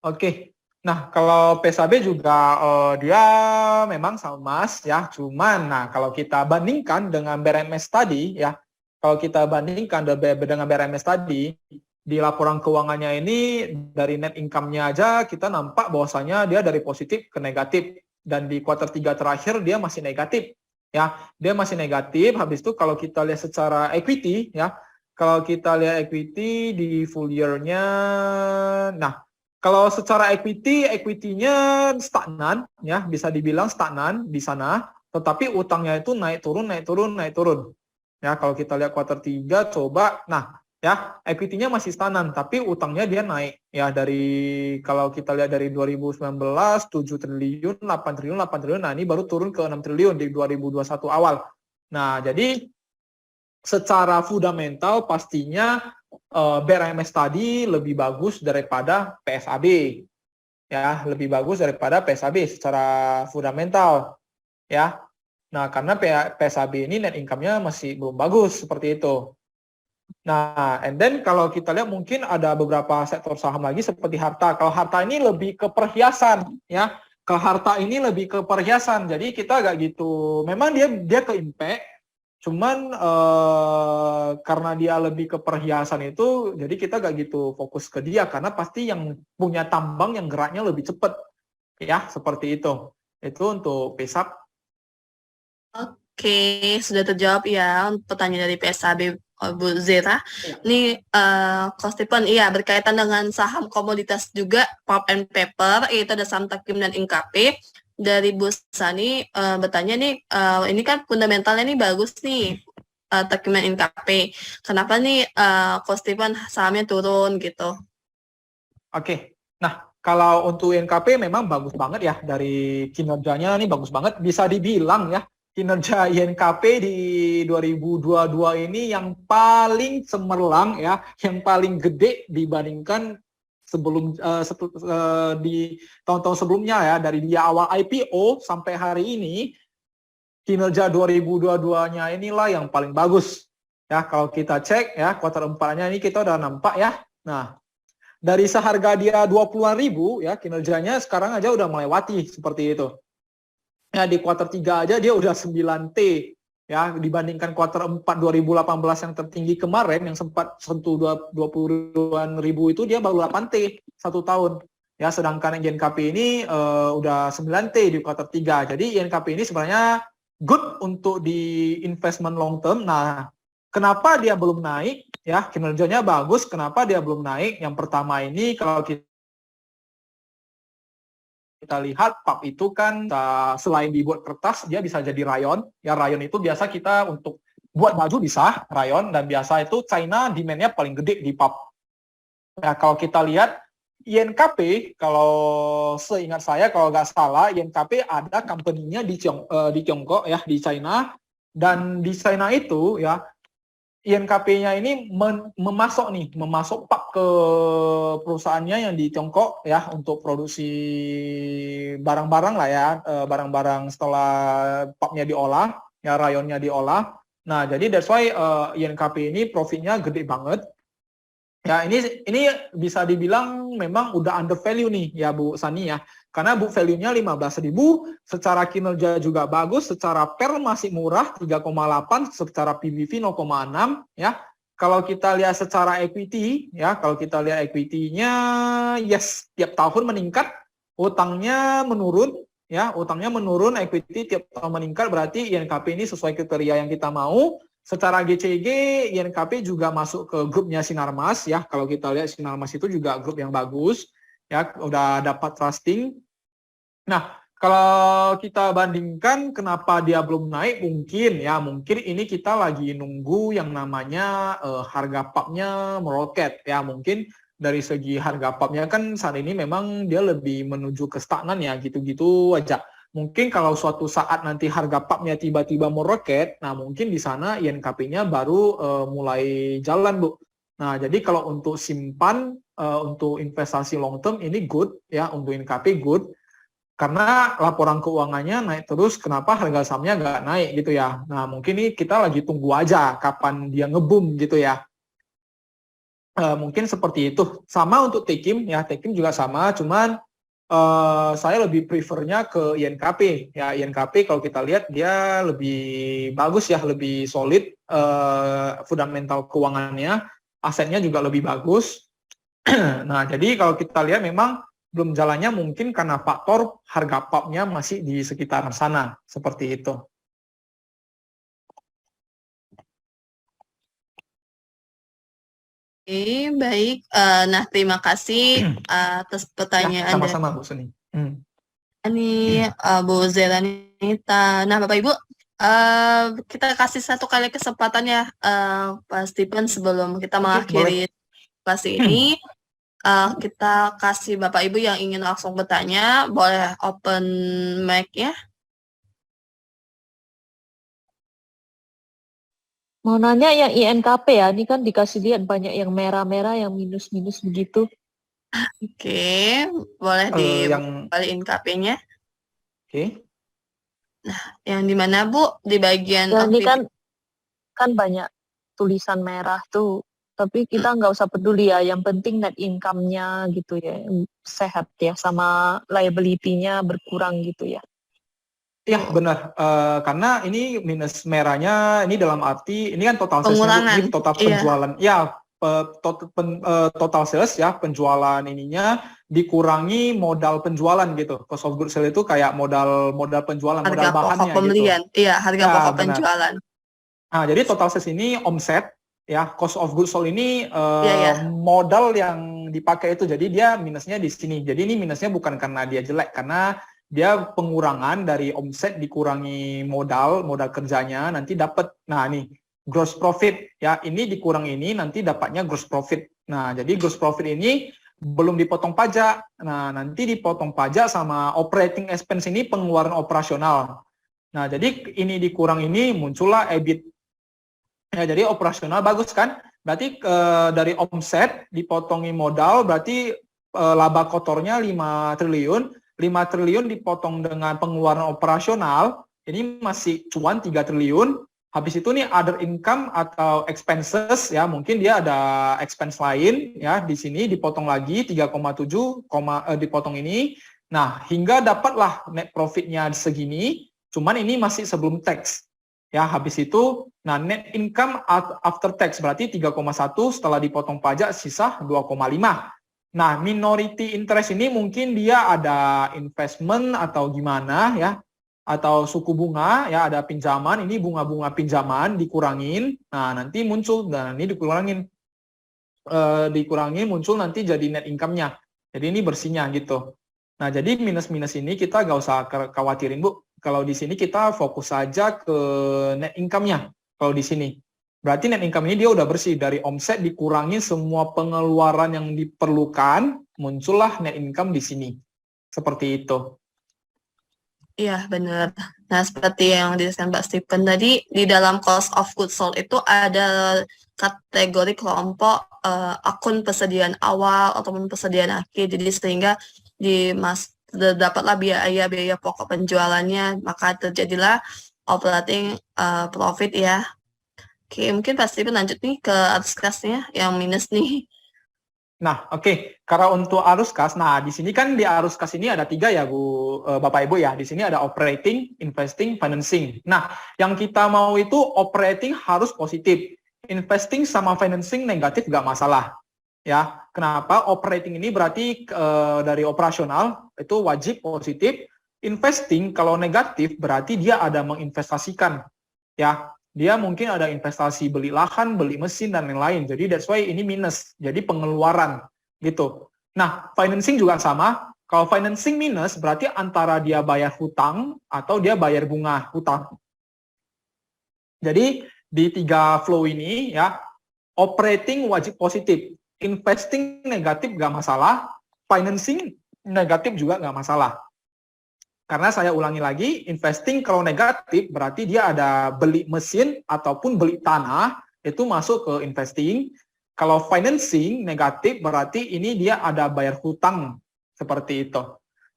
Oke. Nah, kalau PSAB juga dia memang saham emas ya. Cuman, nah kalau kita bandingkan dengan BRMS tadi ya, kalau kita bandingkan dengan BRMS tadi, di laporan keuangannya ini dari net income-nya aja kita nampak bahwasanya dia dari positif ke negatif dan di kuartal 3 terakhir dia masih negatif ya. Dia masih negatif. Habis itu kalau kita lihat secara equity ya, kalau kita lihat equity di full year-nya, nah kalau secara equity-nya stagnan ya, bisa dibilang stagnan di sana, tetapi utangnya itu naik turun. Ya, kalau kita lihat kuartal 3 coba, nah ya, equity-nya masih stagnan, tapi utangnya dia naik. Ya, dari kalau kita lihat dari 2019 7 triliun, 8 triliun, nah ini baru turun ke 6 triliun di 2021 awal. Nah, jadi secara fundamental pastinya BRMS tadi lebih bagus daripada PSAB. Ya, lebih bagus daripada PSAB secara fundamental. Ya. Nah, karena PSAB ini net income-nya masih belum bagus seperti itu. Nah, and then kalau kita lihat mungkin ada beberapa sektor saham lagi seperti harta. Kalau harta ini lebih ke perhiasan, ya. Kalau harta ini lebih ke perhiasan. Jadi kita agak gitu. Memang dia ke impact, cuman karena dia lebih ke perhiasan itu, jadi kita agak gitu fokus ke dia karena pasti yang punya tambang yang geraknya lebih cepat, ya seperti itu. Itu untuk PESAP. Oke, sudah terjawab ya untuk pertanyaan dari PSAB Bu Zera. Ini Coach Stephen, iya berkaitan dengan saham komoditas juga pulp and paper, yaitu ada saham Takim dan Inkp. Dari Bu Sani bertanya nih, ini kan fundamentalnya nih bagus nih Takim dan Inkp. Kenapa nih Coach Stephen sahamnya turun gitu? Oke. Nah, kalau untuk INKP memang bagus banget ya dari kinerjanya nih bagus banget. Bisa dibilang ya kinerja INKP di 2022 ini yang paling cemerlang ya, yang paling gede dibandingkan sebelum di tahun-tahun sebelumnya ya, dari dia awal IPO sampai hari ini kinerja 2022-nya inilah yang paling bagus. Ya, kalau kita cek ya kuartal 4-nya ini kita udah nampak ya. Nah, dari seharga dia 20-an ribu ya kinerjanya sekarang aja udah melewati seperti itu. Ya, di kuartal 3 aja dia udah 9T ya, dibandingkan kuartal 4 2018 yang tertinggi kemarin yang sempat sentuh 20-an ribu itu dia baru 8T 1 tahun. Ya, sedangkan INKP ini udah 9T di kuartal 3. Jadi INKP ini sebenarnya good untuk di investment long term. Nah, kenapa dia belum naik? Ya, kinerjanya bagus, kenapa dia belum naik? Yang pertama ini kalau kita lihat pulp itu kan selain dibuat kertas dia bisa jadi rayon. Ya, rayon itu biasa kita untuk buat baju bisa rayon, dan biasa itu China demand-nya paling gede di pulp. Ya, kalau kita lihat INKP, kalau seingat saya kalau nggak salah INKP ada company-nya di Tiongkok ya, di China, dan di China itu ya INKP-nya ini memasok pulp ke perusahaannya yang di Tiongkok ya untuk produksi barang-barang lah ya, barang-barang setelah pulp-nya diolah, ya rayonnya diolah. Nah, jadi that's why INKP ini profitnya gede banget. Ya, ini bisa dibilang memang udah under value nih ya Bu Sani ya. Karena book value-nya 15.000, secara kinerja juga bagus, secara PER masih murah 3,8, secara PBV 0,6 ya. Kalau kita lihat secara equity ya, kalau kita lihat equity-nya yes, tiap tahun meningkat, utangnya menurun ya, utangnya menurun, equity tiap tahun meningkat, berarti INKP ini sesuai kriteria yang kita mau. Secara GCG, INKP juga masuk ke grupnya Sinarmas ya. Kalau kita lihat Sinarmas itu juga grup yang bagus ya, udah dapat trusting. Nah, kalau kita bandingkan kenapa dia belum naik, mungkin ini kita lagi nunggu yang namanya harga pulp-nya meroket ya. Mungkin dari segi harga pulp-nya kan saat ini memang dia lebih menuju ke stagnan ya, gitu-gitu aja. Mungkin kalau suatu saat nanti harga pulp-nya tiba-tiba meroket, nah mungkin di sana INKP-nya baru mulai jalan, Bu. Nah, jadi kalau untuk simpan, untuk investasi long term ini good ya, untuk INKP good. Karena laporan keuangannya naik terus, kenapa harga sahamnya nggak naik gitu ya. Nah, mungkin ini kita lagi tunggu aja kapan dia ngebum gitu ya. Mungkin seperti itu. Sama untuk Tekim ya, Tekim juga sama, cuman saya lebih prefernya ke INKP ya. INKP kalau kita lihat dia lebih bagus ya, lebih solid fundamental keuangannya, asetnya juga lebih bagus. Nah, jadi kalau kita lihat memang belum jalannya mungkin karena faktor harga pulp-nya masih di sekitaran sana, seperti itu. Oke, baik. Nah, terima kasih atas Ya, pertanyaan dari sama-sama Bu Suni. ini Bu Zeranita. Nah, Bapak Ibu, kita kasih satu kali kesempatan ya, Pak Stephen, sebelum kita mengakhiri kelas ini. Kita kasih Bapak Ibu yang ingin langsung bertanya, boleh open mic ya. Mau nanya yang INKP ya, ini kan dikasih lihat banyak yang merah-merah, yang minus-minus begitu. Oke, boleh Yang dibalikin KP-nya. oke. Yang di mana, Bu? Di bagian Ya ini aktivitas. kan banyak tulisan merah tuh, tapi kita nggak usah peduli ya, yang penting net income-nya gitu ya, sehat ya, sama liability-nya berkurang gitu ya. Iya benar, karena ini minus merahnya ini dalam arti ini kan total sales-nya, Bu. Pengurangan. Ini total Iya. penjualan. Ya, total sales ya, penjualan ininya dikurangi modal penjualan gitu. Cost of goods sold itu kayak modal penjualan, modal Harga pokok bahannya gitu. pembelian. Iya, harga Ya, pokok benar. penjualan. Nah, jadi total sales ini omset ya, cost of goods sold ini Iya. modal yang dipakai itu. Jadi dia minusnya di sini. Jadi ini minusnya bukan karena dia jelek, karena dia pengurangan dari omset dikurangi modal kerjanya, nanti dapat. Nah, nih gross profit ya, ini dikurang ini nanti dapatnya gross profit. Nah, jadi gross profit ini belum dipotong pajak. Nah, nanti dipotong pajak sama operating expense ini, pengeluaran operasional. Nah, jadi ini dikurang ini muncullah EBIT. Ya, jadi operasional bagus kan? Berarti dari omset dipotongi modal, berarti laba kotornya 5 triliun. 5 triliun dipotong dengan pengeluaran operasional, ini masih cuan 3 triliun. Habis itu nih other income atau expenses ya, mungkin dia ada expense lain ya, di sini dipotong lagi 3,7 dipotong ini. Nah, hingga dapatlah net profitnya segini, cuman ini masih sebelum tax. Ya, habis itu nah net income after tax berarti 3,1, setelah dipotong pajak sisa 2,5. Nah, minority interest ini mungkin dia ada investment atau gimana ya, atau suku bunga ya, ada pinjaman, ini bunga-bunga pinjaman dikurangin. Nah, nanti muncul, dan ini dikurangin muncul nanti jadi net income-nya. Jadi ini bersihnya gitu. Nah, jadi minus-minus ini kita nggak usah khawatirin, Bu. Kalau di sini kita fokus saja ke net income-nya. Kalau di sini. Berarti net income ini dia udah bersih, dari omset dikurangi semua pengeluaran yang diperlukan, muncullah net income di sini. Seperti itu. Iya, benar. Nah, seperti yang dijelaskan Mbak Stephen tadi, di dalam cost of goods sold itu ada kategori kelompok akun persediaan awal ataupun persediaan akhir. Jadi sehingga dapatlah biaya pokok penjualannya, maka terjadilah operating profit ya. Oke, mungkin Pak Stephen lanjut nih ke arus kasnya yang minus nih. Nah, oke. Karena untuk arus kas, nah di sini kan di arus kas ini ada 3 ya, Bu, Bapak Ibu ya. Di sini ada operating, investing, financing. Nah, yang kita mau itu operating harus positif. Investing sama financing negatif nggak masalah. Ya, kenapa? Operating ini berarti dari operasional itu wajib positif. Investing kalau negatif berarti dia ada menginvestasikan. Ya, dia mungkin ada investasi beli lahan, beli mesin, dan lain-lain. Jadi that's why ini minus. Jadi pengeluaran gitu. Nah, financing juga sama. Kalau financing minus berarti antara dia bayar hutang atau dia bayar bunga hutang. Jadi di 3 flow ini ya, operating wajib positif, investing negatif nggak masalah, financing negatif juga nggak masalah. Karena saya ulangi lagi, investing kalau negatif berarti dia ada beli mesin ataupun beli tanah, itu masuk ke investing. Kalau financing negatif berarti ini dia ada bayar hutang, seperti itu.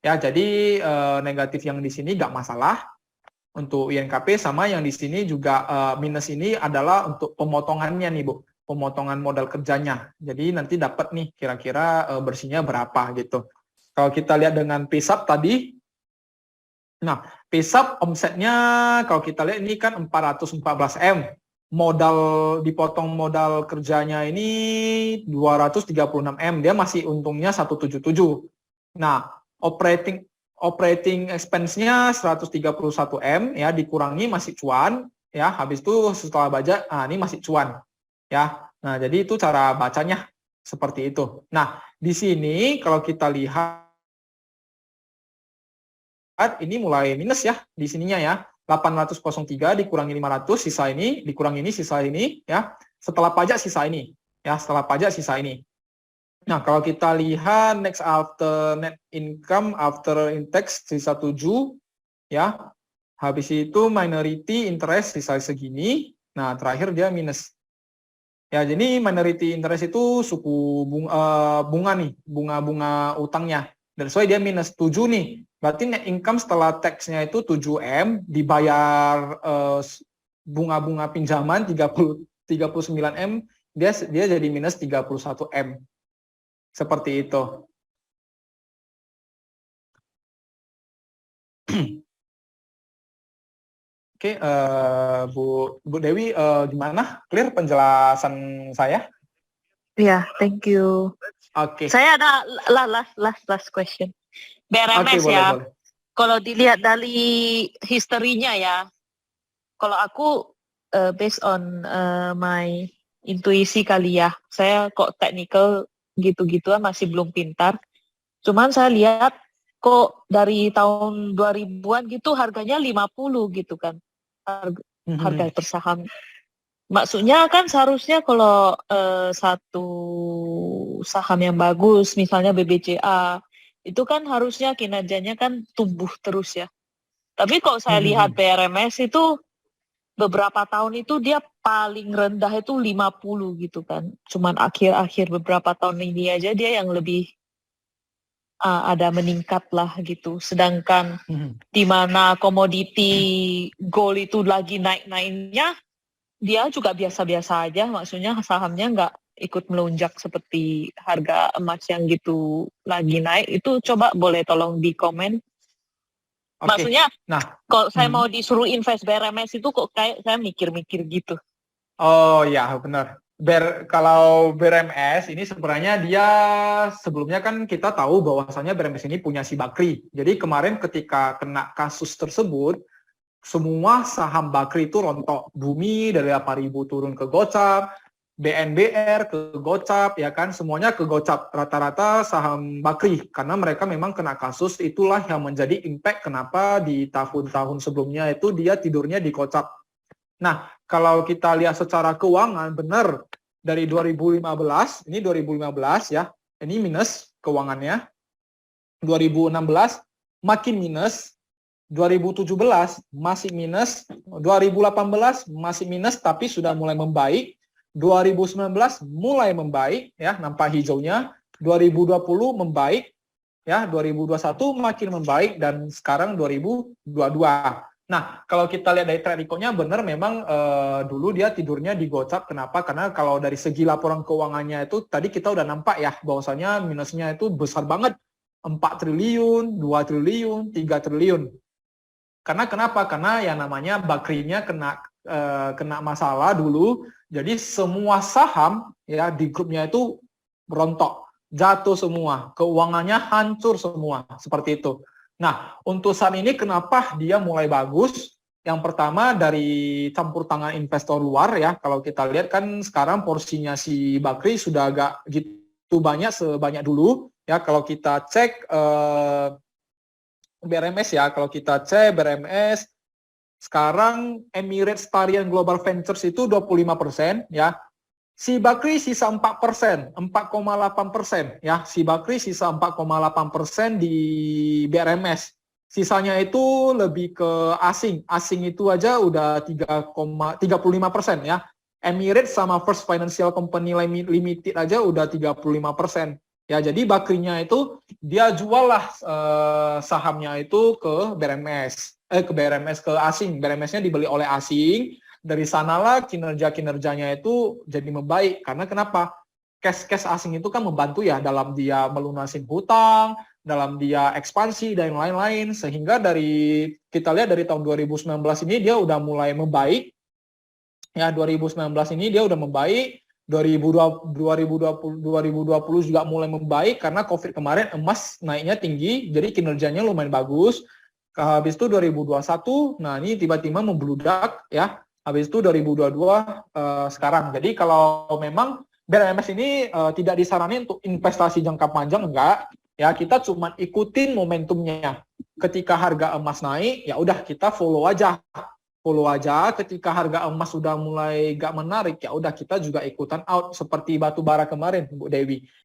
Ya, jadi negatif yang di sini nggak masalah untuk INKP, sama yang di sini juga minus ini adalah untuk pemotongannya nih, Bu. Pemotongan modal kerjanya. Jadi nanti dapat nih kira-kira bersihnya berapa gitu. Kalau kita lihat dengan PSAP tadi, nah, PSAP omsetnya kalau kita lihat ini kan 414 M. Modal dipotong modal kerjanya ini 236 M. Dia masih untungnya 177. Nah, operating expense-nya 131 M ya, dikurangi masih cuan ya. Habis itu setelah pajak, ini masih cuan ya. Nah, jadi itu cara bacanya seperti itu. Nah, di sini kalau kita lihat ini mulai minus ya di sininya ya. 803 dikurangi 500, sisa ini, dikurangi ini, sisa ini ya. Setelah pajak sisa ini ya, setelah pajak sisa ini. Nah, kalau kita lihat next after net income after tax sisa 7 ya. Habis itu minority interest sisa segini. Nah, terakhir dia minus. Ya, jadi minority interest itu suku bunga nih, bunga utangnya. Dan soalnya dia minus 7 nih. Berarti net income setelah tax-nya itu 7M, dibayar bunga-bunga pinjaman 39M, dia jadi minus 31M. Seperti itu. Oke, Bu Dewi, gimana? Clear penjelasan saya? Ya, thank you. Oke. Saya ada last question. Oke, BRMS boleh, ya, boleh. kalau dilihat dari historinya ya, kalau aku based on my intuisi kali ya, saya kok technical gitu-gituan masih belum pintar. Cuman saya lihat kok dari tahun 2000-an gitu harganya 50 gitu kan. Harga per saham. Maksudnya kan seharusnya kalau satu saham yang bagus, misalnya BBCA, itu kan harusnya kinerjanya kan tumbuh terus ya. Tapi kalau saya lihat BRMS itu beberapa tahun itu dia paling rendah itu 50 gitu kan. Cuman akhir-akhir beberapa tahun ini aja dia yang lebih ada meningkat lah gitu. Sedangkan di mana komoditi gold itu lagi naik-naiknya, dia juga biasa-biasa aja. Maksudnya sahamnya nggak ikut melonjak seperti harga emas yang gitu lagi naik. Itu coba boleh tolong di komen. Oke. Maksudnya Nah, kalau saya mau disuruh invest BRMS itu kok kayak saya mikir-mikir gitu. oh ya, benar. Kalau BRMS ini sebenarnya dia sebelumnya kan kita tahu bahwasannya BRMS ini punya si Bakri. Jadi kemarin ketika kena kasus tersebut, semua saham Bakri itu rontok. Bumi dari 8.000 turun ke gocap, BNBR ke gocap, ya kan, semuanya ke gocap. Rata-rata saham Bakri, karena mereka memang kena kasus, itulah yang menjadi impact kenapa di tahun-tahun sebelumnya itu dia tidurnya di gocap. Nah, kalau kita lihat secara keuangan, benar, dari 2015, ini 2015 ya, ini minus keuangannya, 2016 makin minus, 2017 masih minus, 2018 masih minus tapi sudah mulai membaik, 2019 mulai membaik ya, nampak hijaunya, 2020 membaik ya, 2021 makin membaik dan sekarang 2022. Nah, kalau kita lihat dari track record-nya benar memang dulu dia tidurnya di gocap. Kenapa? Karena kalau dari segi laporan keuangannya itu tadi kita udah nampak ya bahwasanya minusnya itu besar banget. 4 triliun, 2 triliun, 3 triliun. Karena kenapa? Karena yang namanya Bakrinya kena masalah dulu. Jadi semua saham ya di grupnya itu berontok, jatuh semua, keuangannya hancur semua, seperti itu. Nah, untuk saat ini kenapa dia mulai bagus? Yang pertama dari campur tangan investor luar ya. Kalau kita lihat kan sekarang porsinya si Bakri sudah agak gitu banyak sebanyak dulu ya. Kalau kita cek BRMS ya, kalau kita cek BRMS sekarang Emirates Tarian Global Ventures itu 25% ya. Si Bakri sisa 4%, 4,8% ya. Si Bakri sisa 4,8% di BRMS. Sisanya itu lebih ke asing. Asing itu aja udah 3,35% ya. Emirates sama First Financial Company Limited aja udah 35%. Ya, jadi Bakrinya itu dia jual lah sahamnya itu ke BRMS. Ke asing. BRMS-nya dibeli oleh asing. Dari sanalah kinerjanya itu jadi membaik. Karena kenapa? Cash asing itu kan membantu ya dalam dia melunasi hutang, dalam dia ekspansi dan lain-lain. Sehingga kita lihat dari tahun 2019 ini dia udah mulai membaik. Ya, 2019 ini dia udah membaik. 2020 juga mulai membaik karena COVID kemarin emas naiknya tinggi, jadi kinerjanya lumayan bagus. Habis itu 2021, nah ini tiba-tiba membludak ya. Habis itu 2022 sekarang. Jadi kalau memang BRMS ini tidak disarankan untuk investasi jangka panjang, enggak. Ya, kita cuma ikutin momentumnya. Ketika harga emas naik, ya udah kita follow aja. Ketika harga emas sudah mulai gak menarik, ya udah kita juga ikutan out seperti batu bara kemarin, Bu Dewi.